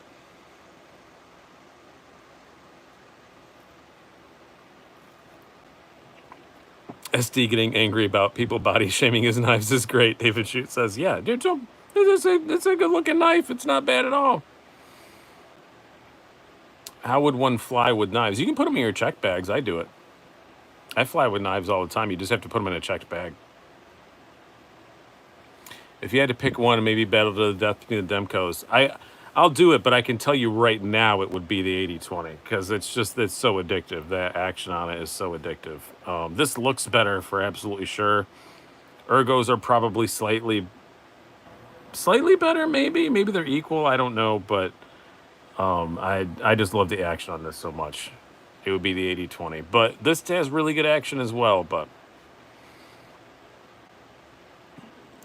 SD getting angry about people body shaming his knives is great. David Shute says, yeah, dude, it's a good looking knife. It's not bad at all. How would one fly with knives? You can put them in your check bags. I do it. I fly with knives all the time. You just have to put them in a checked bag. If you had to pick one and maybe battle to the death between the Demcos, I'll do it, but I can tell you right now it would be the 8020 because it's so addictive. That action on it is so addictive. This looks better for absolutely sure. Ergos are probably slightly better, maybe. Maybe they're equal. I don't know, but I just love the action on this so much. It would be the 8020. But this has really good action as well, but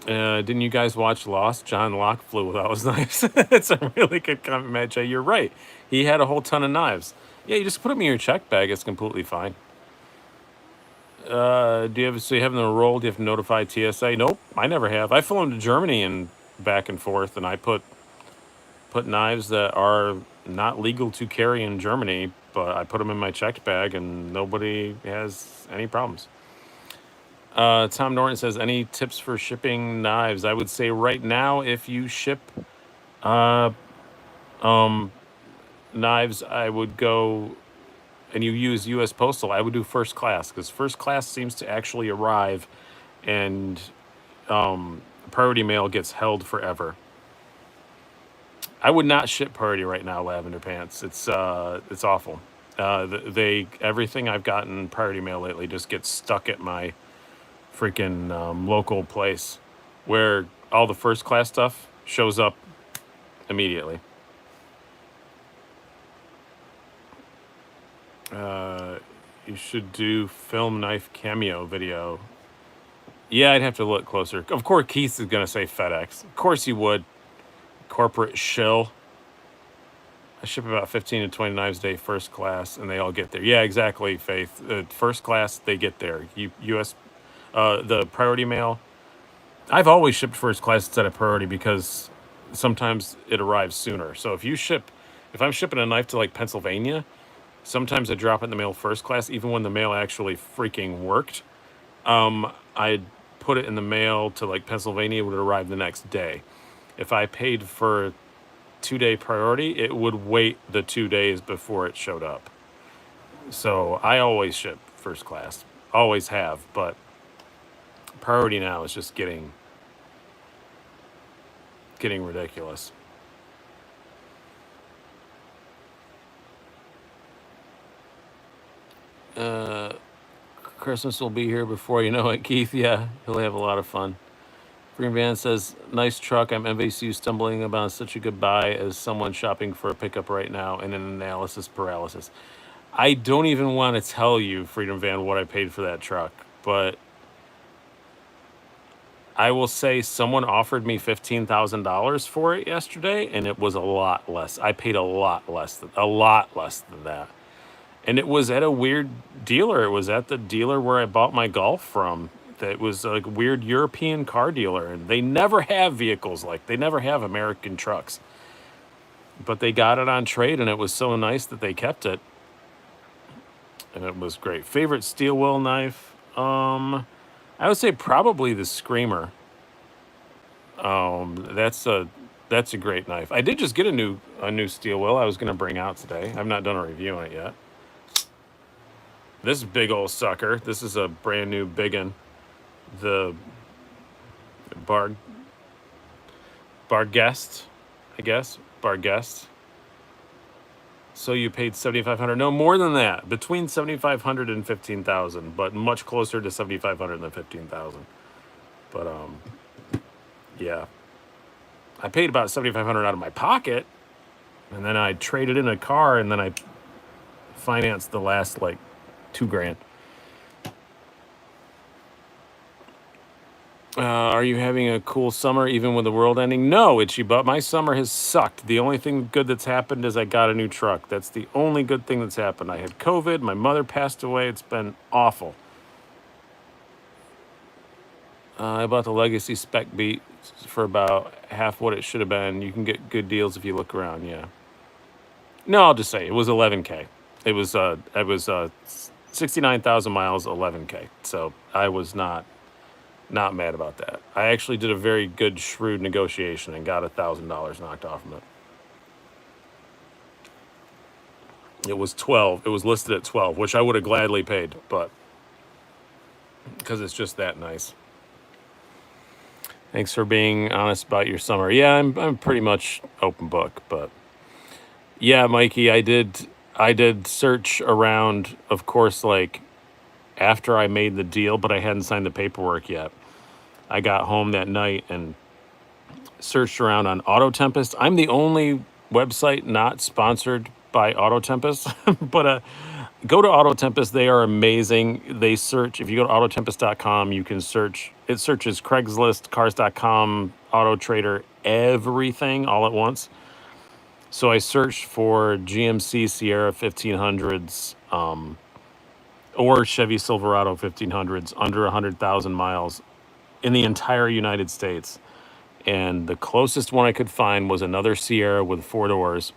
didn't you guys watch Lost? John Locke flew with all his knives. It's a really good comment, Matt J. You're right. He had a whole ton of knives. Yeah, you just put them in your check bag. It's completely fine. So you have them in a roll? Do you have to notify TSA? Nope, I never have. I flew them to Germany and back and forth, and I put knives that are not legal to carry in Germany, but I put them in my checked bag, and nobody has any problems. Tom Norton says, any tips for shipping knives? I would say right now, if you ship knives, I would go, and you use U.S. Postal, I would do first class, because first class seems to actually arrive, and priority mail gets held forever. I would not ship priority right now, Lavender Pants. It's awful. Everything I've gotten priority mail lately just gets stuck at my freaking local place where all the first class stuff shows up immediately. You should do film knife cameo video. Yeah, I'd have to look closer. Of course, Keith is going to say FedEx. Of course he would. Corporate shill. I ship about 15 to 20 knives a day, first class, and they all get there. Yeah, exactly, Faith. First class, they get there. U.S. The priority mail. I've always shipped first class instead of priority because sometimes it arrives sooner. So if I'm shipping a knife to like Pennsylvania, sometimes I drop it in the mail first class, even when the mail actually freaking worked. I'd put it in the mail to like Pennsylvania, it would arrive the next day. If I paid for 2-day priority, it would wait the 2 days before it showed up. So I always ship first class, always have, but priority now is just getting ridiculous. Christmas will be here before you know it, Keith. Yeah, he'll have a lot of fun. Green Van says, nice truck. I'm envious you stumbling about such a good buy as someone shopping for a pickup right now and an analysis paralysis. I don't even want to tell you, Freedom Van, what I paid for that truck, but I will say someone offered me $15,000 for it yesterday, and it was a lot less. I paid a lot less than that. And it was at a weird dealer. It was at the dealer where I bought my Golf from. That was like a weird European car dealer, and they never have vehicles they never have American trucks. But they got it on trade, and it was so nice that they kept it. And it was great. Favorite steel wheel knife? I would say probably the Screamer. That's a great knife. I did just get a new steel wheel I was going to bring out today. I've not done a review on it yet. This big old sucker. This is a brand new big one. The Barguest, I guess. Barguest. So you paid $7,500. No, more than that. Between $7,500 and $15,000, but much closer to $7,500 than $15,000. But yeah. I paid about $7,500 out of my pocket, and then I traded in a car, and then I financed the last like $2,000. Are you having a cool summer even with the world ending? No, Itchy, but my summer has sucked. The only thing good that's happened is I got a new truck. That's the only good thing that's happened. I had COVID. My mother passed away. It's been awful. I bought the Legacy Spec Beat for about half what it should have been. You can get good deals if you look around, yeah. No, I'll just say it was 11K. It was 69,000 miles, 11K. So I was not mad about that. I actually did a very good, shrewd negotiation and got $1,000 knocked off of it. It was 12. It was listed at 12, which I would have gladly paid, but because it's just that nice. Thanks for being honest about your summer. Yeah, I'm pretty much open book, but yeah, Mikey, I did search around, of course, like after I made the deal, but I hadn't signed the paperwork yet. I got home that night and searched around on Auto Tempest. I'm the only website not sponsored by Auto Tempest, but go to Auto Tempest. They are amazing. They search, if you go to autotempest.com, you can search, it searches Craigslist, cars.com, Auto Trader, everything all at once. So I searched for GMC Sierra 1500s or Chevy Silverado 1500s under 100,000 miles in the entire United States. And the closest one I could find was another Sierra with 4 doors,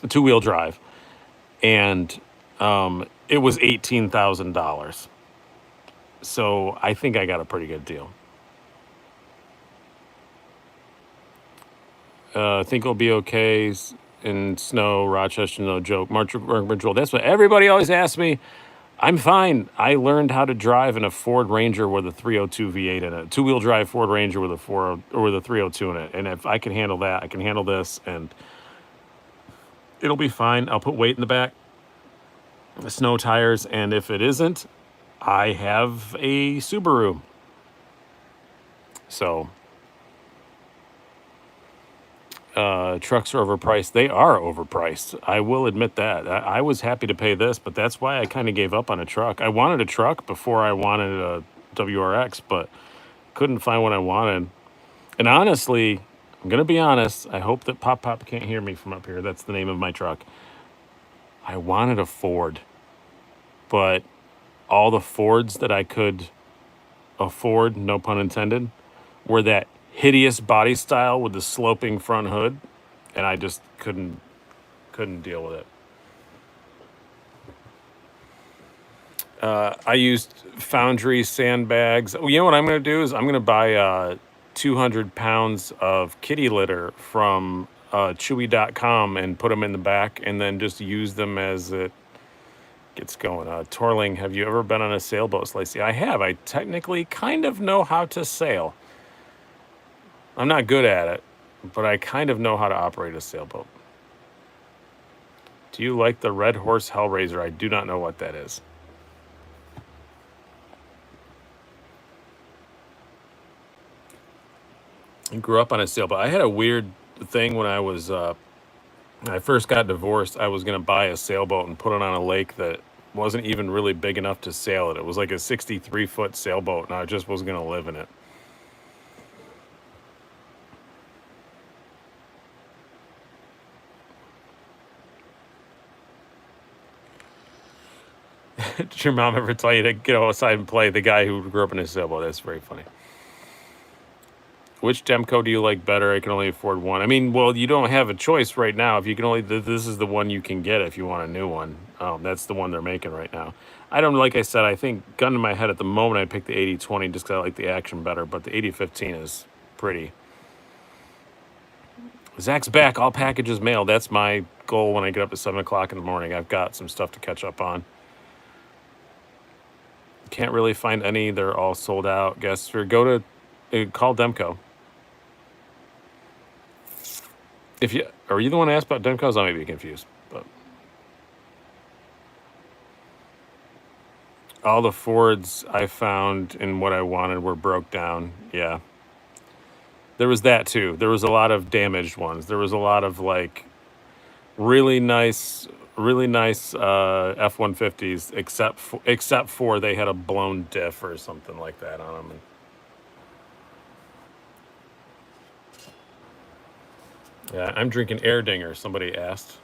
2-wheel drive. And it was $18,000. So I think I got a pretty good deal. I think it'll be okay in snow, Rochester, no joke. March Ridgeville. That's what everybody always asks me. I'm fine. I learned how to drive in a Ford Ranger with a 302 V8 in it. 2-wheel drive Ford Ranger with a 302 in it. And if I can handle that, I can handle this, and it'll be fine. I'll put weight in the back, snow tires, and if it isn't, I have a Subaru. So trucks are overpriced. They are overpriced. I will admit that. I was happy to pay this, but that's why I kind of gave up on a truck. I wanted a truck before I wanted a WRX, but couldn't find what I wanted. And honestly, I'm going to be honest. I hope that Pop Pop can't hear me from up here. That's the name of my truck. I wanted a Ford, but all the Fords that I could afford, no pun intended, were that hideous body style with the sloping front hood, and I just couldn't deal with it. I used Foundry sandbags. You know what I'm going to do is I'm going to buy 200 pounds of kitty litter from Chewy.com and put them in the back, and then just use them as it gets going. Torling, have you ever been on a sailboat, Lacey? I have. I technically kind of know how to sail. I'm not good at it, but I kind of know how to operate a sailboat. Do you like the Red Horse Hellraiser? I do not know what that is. I grew up on a sailboat. I had a weird thing when I first got divorced. I was going to buy a sailboat and put it on a lake that wasn't even really big enough to sail it. It was like a 63-foot sailboat, and I just was going to live in it. Did your mom ever tell you to get outside and play? The guy who grew up in a sailboat. That's very funny. Which Demco do you like better? I can only afford one. I mean, well, you don't have a choice right now. If you can only, this is the one you can get if you want a new one. That's the one they're making right now. I don't, like I said, I think gun to my head at the moment, I picked the 8020 just because I like the action better, but the 8015 is pretty. Zach's back, all packages mailed. That's my goal when I get up at 7 o'clock in the morning. I've got some stuff to catch up on. Can't really find any. They're all sold out. Guess or go to call Demco. If you are you the one who asked about Demcos? I may be confused, but all the Fords I found and what I wanted were broke down. Yeah, there was that too. There was a lot of damaged ones. There was a lot of like really nice F-150s, except for they had a blown diff or something like that on them. Yeah, I'm drinking Erdinger. Somebody asked.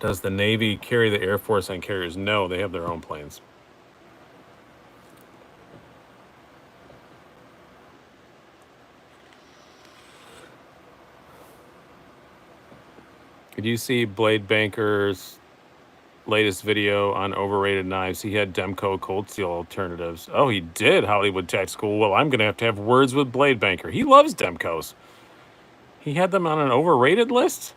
Does the Navy carry the Air Force on carriers? No, they have their own planes. Did you see Blade Banker's latest video on overrated knives? He had Demco Cold Steel alternatives. Oh, he did, Hollywood Tactical. Well, I'm going to have words with Blade Banker. He loves Demcos. He had them on an overrated list?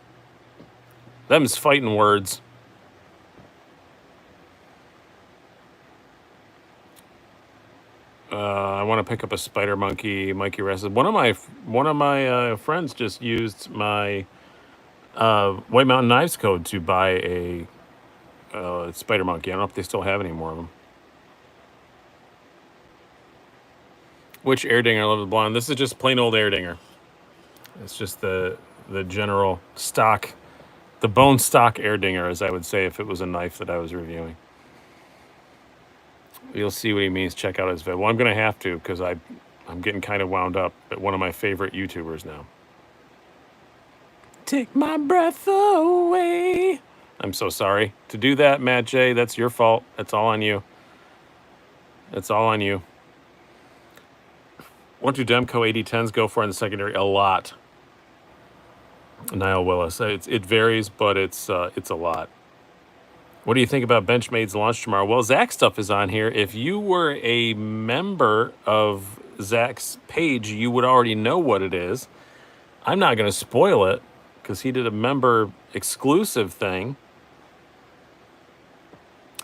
Them's fighting words. I want to pick up a Spider Monkey. Mikey Rest. One of my friends just used my White Mountain Knives code to buy a Spider Monkey. I don't know if they still have any more of them. Which Erdinger? I love the blonde. This is just plain old Erdinger. It's just the general stock, the bone stock Erdinger, as I would say if it was a knife that I was reviewing. You'll see what he means. Check out his video. Well, I'm going to have to because I'm getting kind of wound up at one of my favorite YouTubers now. Take my breath away. I'm so sorry to do that, Matt J. That's your fault. That's all on you. That's all on you. What do Demco 8010s go for in the secondary? A lot. Niall Willis. It varies, but it's a lot. What do you think about Benchmade's launch tomorrow? Well, Zach's stuff is on here. If you were a member of Zach's page, you would already know what it is. I'm not going to spoil it because he did a member exclusive thing.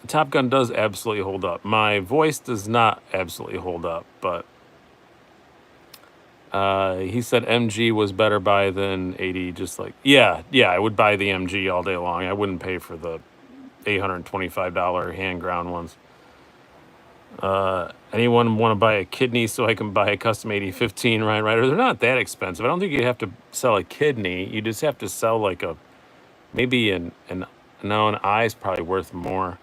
Top Gun does absolutely hold up. My voice does not absolutely hold up, but he said MG was better buy than 80. Just like, yeah, I would buy the MG all day long. I wouldn't pay for the $825 hand ground ones. Anyone want to buy a kidney so I can buy a custom 8015 Ryan Rider? They're not that expensive. I don't think you have to sell a kidney. You just have to sell like an eye is probably worth more.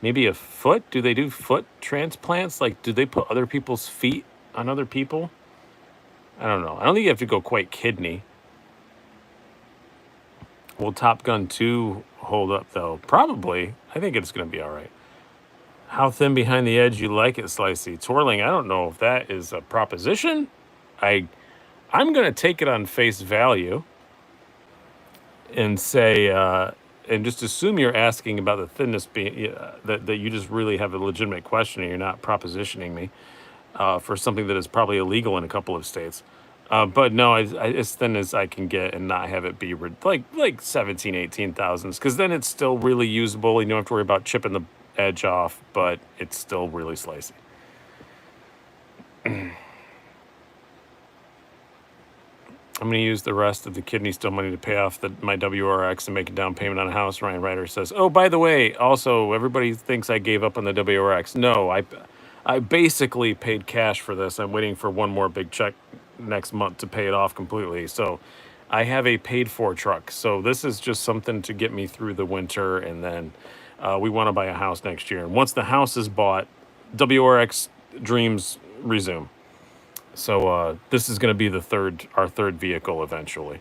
Maybe a foot? Do they do foot transplants? Like, do they put other people's feet on other people? I don't know. I don't think you have to go quite kidney. Will Top Gun 2 hold up, though? Probably. I think it's going to be all right. How thin behind the edge you like it, Slicey? Twirling, I don't know if that is a proposition. I'm going to take it on face value and say, and just assume you're asking about the thinness being, that you just really have a legitimate question and you're not propositioning me for something that is probably illegal in a couple of states. But no, as thin as I can get and not have it be like 17, 18,000s, because then it's still really usable. You don't have to worry about chipping the edge off, but it's still really slicey. I'm going to use the rest of the kidney stone money to pay off my WRX and make a down payment on a house. Ryan Ryder says, oh, by the way, also, everybody thinks I gave up on the WRX. No, I basically paid cash for this. I'm waiting for one more big check next month to pay it off completely. So I have a paid for truck. So this is just something to get me through the winter. And then we want to buy a house next year. And once the house is bought, WRX dreams resume. So this is going to be our third vehicle eventually.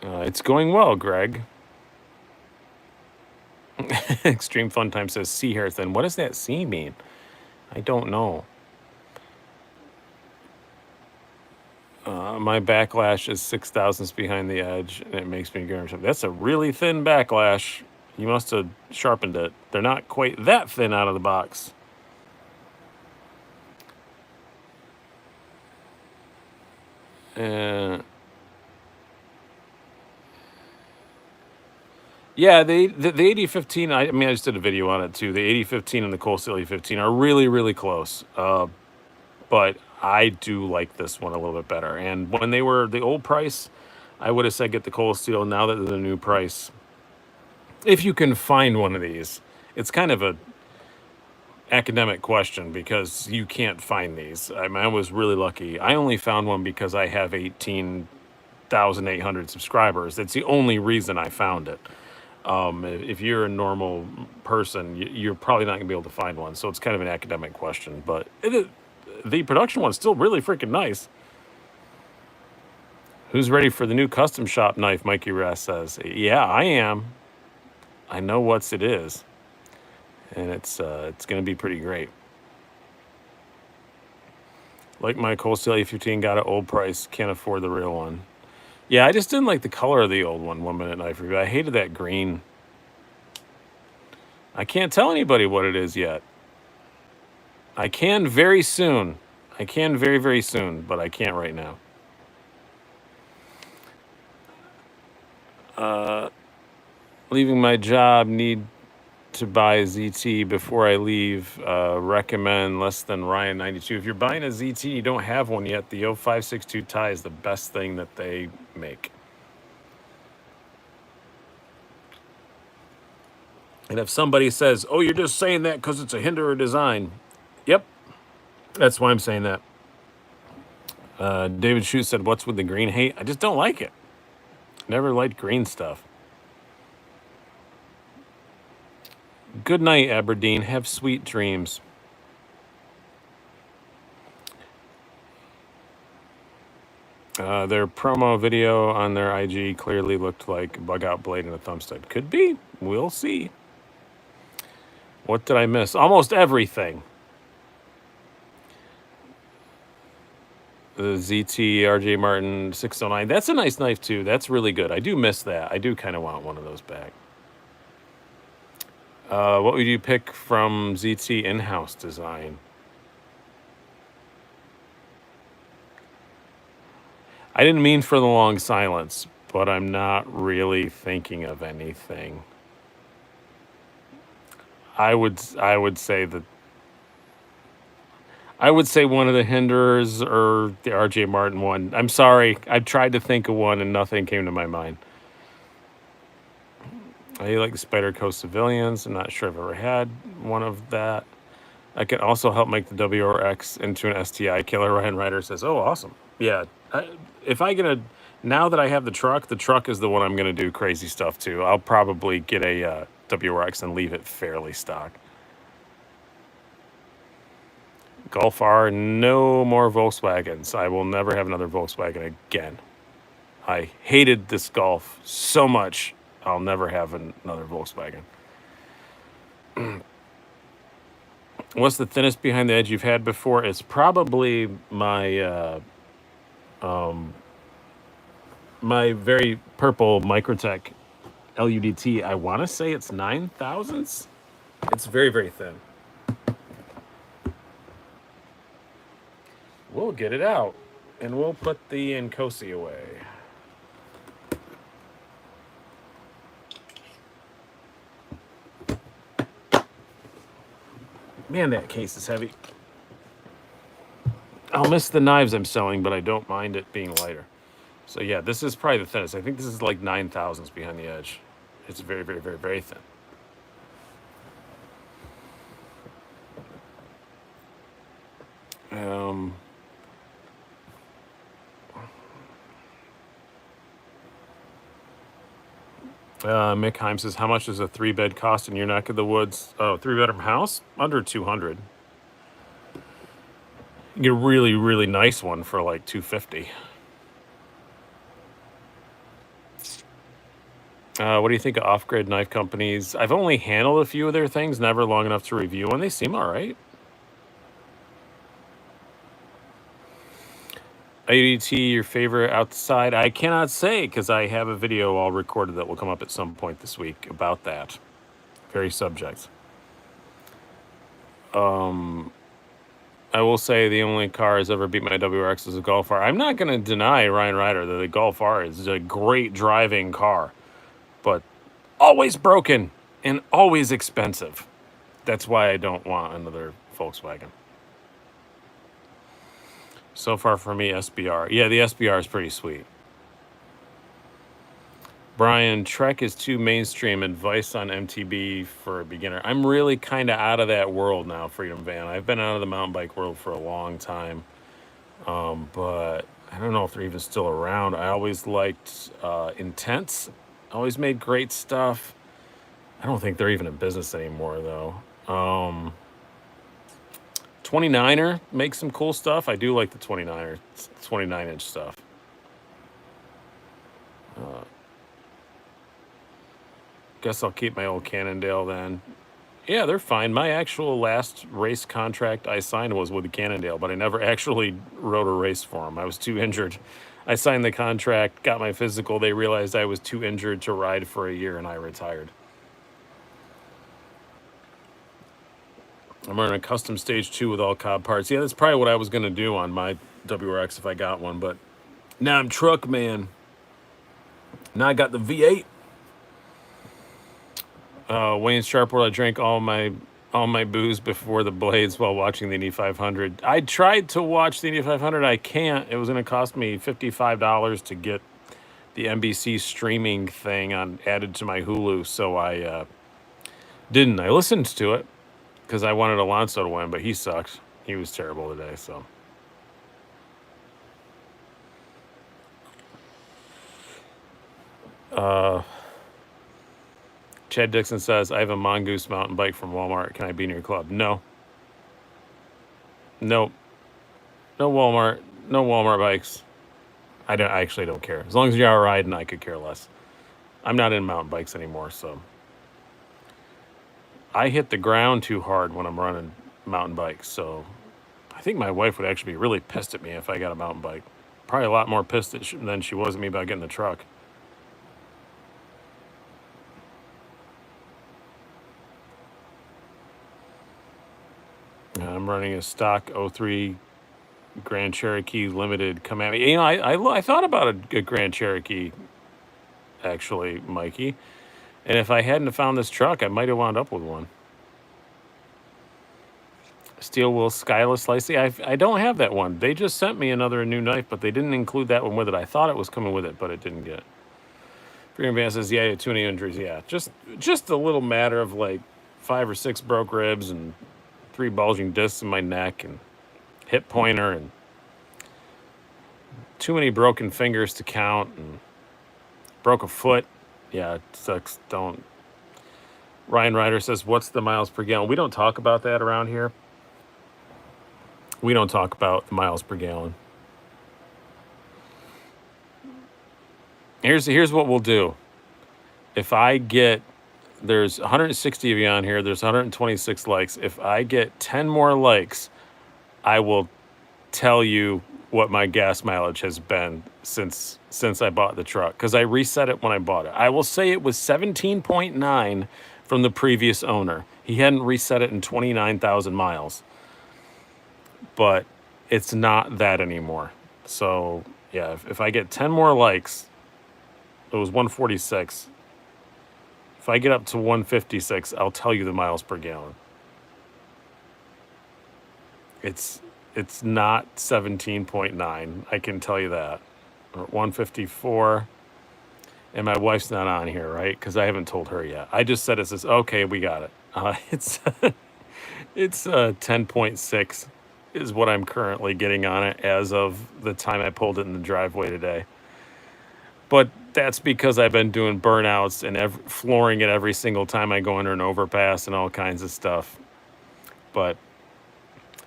It's going well, Greg. Extreme Fun Time says sea hair thin. What does that C mean? I don't know. My backlash is 6,000ths behind the edge, and it makes me go. That's a really thin backlash. You must have sharpened it. They're not quite that thin out of the box. Yeah, the 8015. I mean, I just did a video on it too. The 8015 and the Cold Steel 8015 are really, really close. But I do like this one a little bit better. And when they were the old price, I would have said get the Cold Steel. Now that they're the new price, if you can find one of these, it's kind of a academic question because you can't find these. I mean, I was really lucky. I only found one because I have 18,800 subscribers. That's the only reason I found it. If you're a normal person, you're probably not going to be able to find one. So it's kind of an academic question. But the production one's still really freaking nice. Who's ready for the new custom shop knife, Mikey Rass says. Yeah, I am. I know what it is. And it's going to be pretty great. Like my Cold Steel A15 got an old price. Can't afford the real one. Yeah, I just didn't like the color of the old one, 1 Minute Knife Review. I hated that green. I can't tell anybody what it is yet. I can very soon. I can very, very soon, but I can't right now. Leaving my job, need to buy a ZT before I leave. Recommend less than Ryan 92. If you're buying a ZT and you don't have one yet, the 0562 tie is the best thing that they make. And if somebody says, oh, you're just saying that because it's a Hinderer design. Yep, that's why I'm saying that. David Shue said, what's with the green hate? I just don't like it. Never liked green stuff. Good night, Aberdeen. Have sweet dreams. Their promo video on their IG clearly looked like a bug-out blade and a thumbstick. Could be. We'll see. What did I miss? Almost everything. The ZT RJ Martin 609. That's a nice knife, too. That's really good. I do miss that. I do kind of want one of those back. What would you pick from ZT in-house design? I didn't mean for the long silence, but I'm not really thinking of anything. I would say that one of the Hinderers or the RJ Martin one. I'm sorry. I tried to think of one and nothing came to my mind. I like the Spider Coast Civilians. I'm not sure I've ever had one of that. I can also help make the WRX into an STI killer. Ryan Ryder says, oh, awesome. Yeah. If I get a Now that I have the truck is the one I'm going to do crazy stuff to. I'll probably get a WRX and leave it fairly stock. Golf R, no more Volkswagens. I will never have another Volkswagen again. I hated this Golf so much. I'll never have another Volkswagen. What's the thinnest behind the edge you've had before? It's probably my my very purple Microtech LUDT. I want to say it's 9,000ths. It's very, very thin. We'll get it out, and we'll put the Nkosi away. Man, that case is heavy. I'll miss the knives I'm selling, but I don't mind it being lighter. So yeah, this is probably the thinnest. I think this is like 9,000ths behind the edge. It's very, very, very, very thin. Mick Heim says, how much does a 3-bed cost in your neck of the woods? Oh, 3-bedroom house? Under 200. You get a really, really nice one for like 250. What do you think of off-grid knife companies? I've only handled a few of their things, never long enough to review, and they seem all right. IUDT, your favorite outside? I cannot say because I have a video all recorded that will come up at some point this week about that very subject. I will say the only car has ever beat my WRX is a Golf R. I'm not going to deny, Ryan Ryder, that the Golf R is a great driving car, but always broken and always expensive. That's why I don't want another Volkswagen. So far for me, SBR. Yeah, the SBR is pretty sweet. Brian, Trek is too mainstream. Advice on MTB for a beginner. I'm really kind of out of that world now, Freedom Van. I've been out of the mountain bike world for a long time. But I don't know if they're even still around. I always liked Intense. Always made great stuff. I don't think they're even in business anymore, though. 29er makes some cool stuff. I do like the 29er, 29-inch stuff. Guess I'll keep my old Cannondale then. Yeah, they're fine. My actual last race contract I signed was with the Cannondale, but I never actually rode a race for them. I was too injured. I signed the contract, got my physical. They realized I was too injured to ride for a year, and I retired. I'm running a custom stage 2 with all cob parts. Yeah, that's probably what I was going to do on my WRX if I got one, but now I'm truck man. Now I got the V8. Wayne Sharpwood, I drank all my booze before the blades while watching the Indy 500. I tried to watch the Indy 500. I can't. It was going to cost me $55 to get the NBC streaming thing added to my Hulu, so I didn't. I listened to it because I wanted Alonso to win, but he sucked. He was terrible today, so. Chad Dixon says, I have a Mongoose mountain bike from Walmart. Can I be in your club? No. No. No Walmart. No Walmart bikes. I actually don't care. As long as you're out riding, I could care less. I'm not in mountain bikes anymore, so. I hit the ground too hard when I'm running mountain bikes, so I think my wife would actually be really pissed at me if I got a mountain bike. Probably a lot more pissed than she was at me about getting the truck. I'm running a stock 03 Grand Cherokee Limited Command. You know, I thought about a Grand Cherokee, actually, Mikey. And if I hadn't found this truck, I might have wound up with one. Steel Will Skyless Slicey. I don't have that one. They just sent me another new knife, but they didn't include that one with it. I thought it was coming with it, but it didn't get it. Freedom Van says, yeah, too many injuries. Yeah, just a little matter of like 5 or 6 broke ribs and 3 bulging discs in my neck and hip pointer and too many broken fingers to count, and broke a foot. Yeah, it sucks. Don't. Ryan Ryder says, "What's the miles per gallon?" We don't talk about that around here. We don't talk about the miles per gallon. Here's what we'll do. If I get there's 160 of you on here, there's 126 likes. If I get 10 more likes, I will tell you what my gas mileage has been since I bought the truck, because I reset it when I bought it. I will say it was 17.9 from the previous owner. He hadn't reset it in 29,000 miles, but it's not that anymore. So yeah, if I get 10 more likes, it was 146. If I get up to 156, I'll tell you the miles per gallon. It's not 17.9. I can tell you that. Or 154. And my wife's not on here, right? Because I haven't told her yet. I just said it says, okay, we got it. It's 10.6 is what I'm currently getting on it as of the time I pulled it in the driveway today. But that's because I've been doing burnouts and flooring it every single time I go under an overpass and all kinds of stuff. But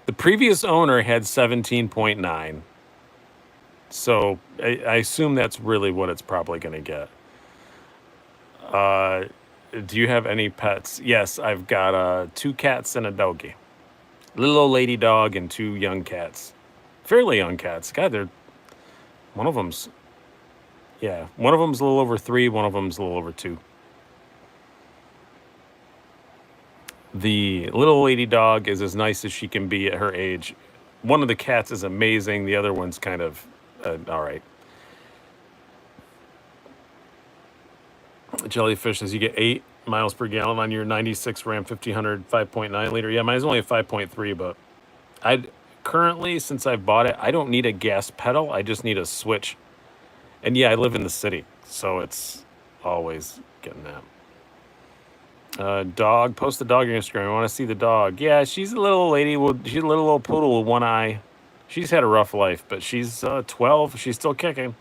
the previous owner had 17.9. So I assume that's really what it's probably going to get. Do you have any pets? Yes, I've got 2 cats and a doggy. Little old lady dog and 2 young cats. Fairly young cats. God, one of them's a little over 3, one of them's a little over 2. The little lady dog is as nice as she can be at her age. One of the cats is amazing. The other one's kind of all right. Jellyfish says you get 8 miles per gallon on your 96 Ram 1500 5.9 liter. Yeah, mine's only a 5.3, but I'd currently, since I bought it, I don't need a gas pedal. I just need a switch. And yeah, I live in the city, so it's always getting that. Dog, post the dog on Instagram. I want to see the dog. Yeah, she's a little lady. She's a little old poodle with one eye. She's had a rough life, but she's 12. She's still kicking.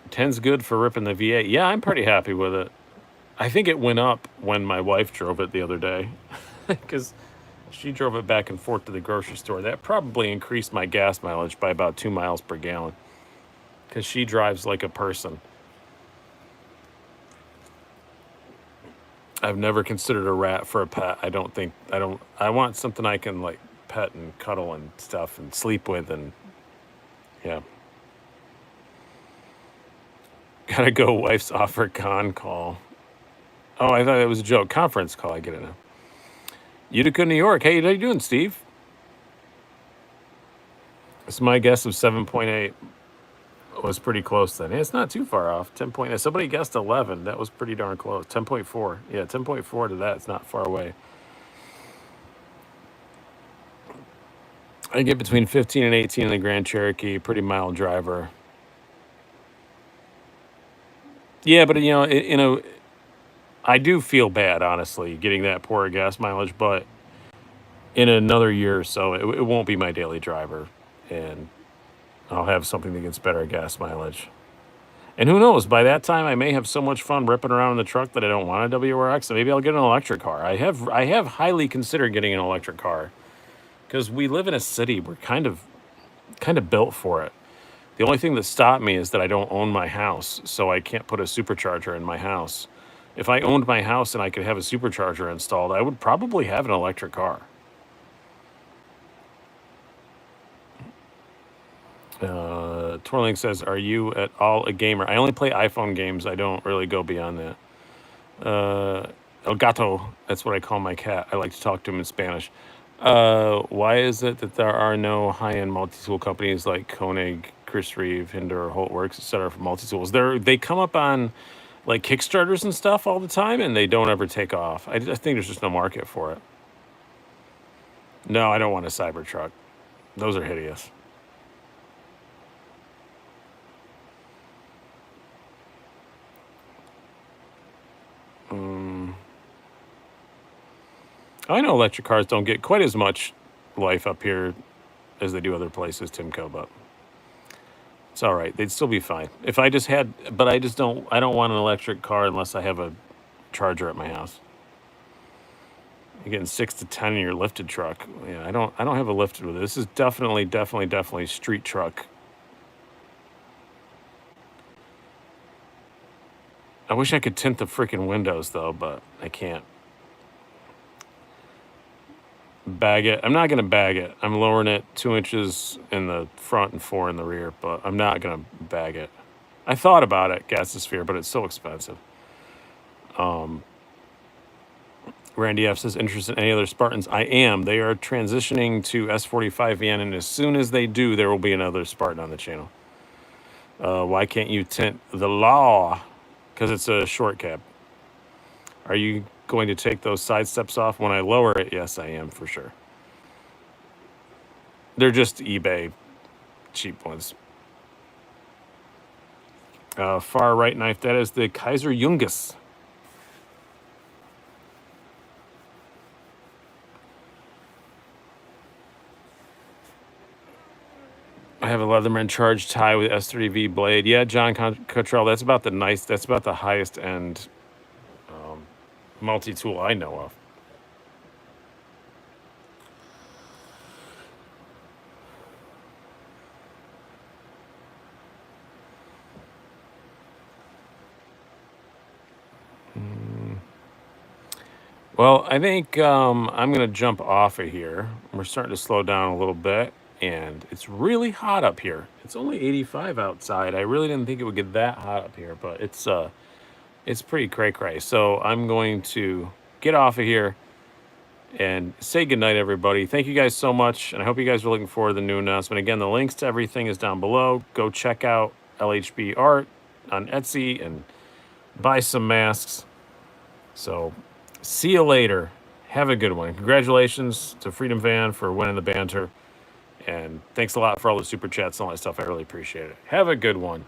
10's good for ripping the V8. Yeah, I'm pretty happy with it. I think it went up when my wife drove it the other day, because she drove it back and forth to the grocery store. That probably increased my gas mileage by about 2 miles per gallon, because she drives like a person. I've never considered a rat for a pet. I want something I can like pet and cuddle and stuff and sleep with, and yeah. Gotta go, wife's offer con call. Oh, I thought it was a joke. Conference call, I get it now. Utica, New York. Hey, how you doing, Steve? It's my guess of 7.8. Was pretty close then. It's not too far off. 10.8. Somebody guessed 11. That was pretty darn close. 10.4. Yeah, 10.4 to that. It's not far away. I get between 15 and 18 in the Grand Cherokee. Pretty mild driver. Yeah, but I do feel bad, honestly, getting that poor gas mileage. But in another year or so, it won't be my daily driver, and I'll have something that gets better gas mileage. And who knows, by that time I may have so much fun ripping around in the truck that I don't want a WRX, and maybe I'll get an electric car. I have highly considered getting an electric car, because we live in a city. We're kind of built for it. The only thing that stopped me is that I don't own my house, so I can't put a supercharger in my house. If I owned my house and I could have a supercharger installed, I would probably have an electric car. Twirling says, are you at all a gamer? I only play iPhone games. I don't really go beyond that. El gato, that's what I call my cat. I like to talk to him in Spanish. Why is it that there are no high-end multi-tool companies like Koenig, Chris Reeve, Hinder, Holtworks, etc. for multi-tools? They come up on like Kickstarters and stuff all the time, and they don't ever take off. I think there's just no market for it. No, I don't want a Cybertruck. Those are hideous. I know electric cars don't get quite as much life up here as they do other places, Timco, but It's all right. They'd still be fine. If I just had, but I just don't. I don't want an electric car unless I have a charger at my house. You're getting 6 to 10 in your lifted truck. Yeah, I don't. I don't have a lifted with it. This is definitely street truck. I wish I could tint the freaking windows though, but I can't. Bag it. I'm not gonna bag it. I'm lowering it 2 inches in the front and 4 in the rear, but I'm not gonna bag it. I thought about it, Gasosphere, but it's so expensive. Randy F says, interested in any other Spartans? I am. They are transitioning to S45VN, and as soon as they do, there will be another Spartan on the channel. Why can't you tint the law? Because it's a short cab. Are you going to take those side steps off when I lower it? Yes, I am, for sure. They're just eBay cheap ones. Far right knife, that is the Kaiser Jungus. I have a Leatherman charge tie with S30V blade. Yeah, John Cottrell, that's about the highest end multi-tool I know of. Well, I think I'm going to jump off of here. We're starting to slow down a little bit, and it's really hot up here. It's only 85 outside. I really didn't think it would get that hot up here, but it's pretty cray-cray. So I'm going to get off of here and say goodnight, everybody. Thank you guys so much, and I hope you guys are looking forward to the new announcement. Again, the links to everything is down below. Go check out LHB Art on Etsy and buy some masks. So see you later. Have a good one. Congratulations to Freedom Van for winning the banter. And thanks a lot for all the super chats and all that stuff. I really appreciate it. Have a good one.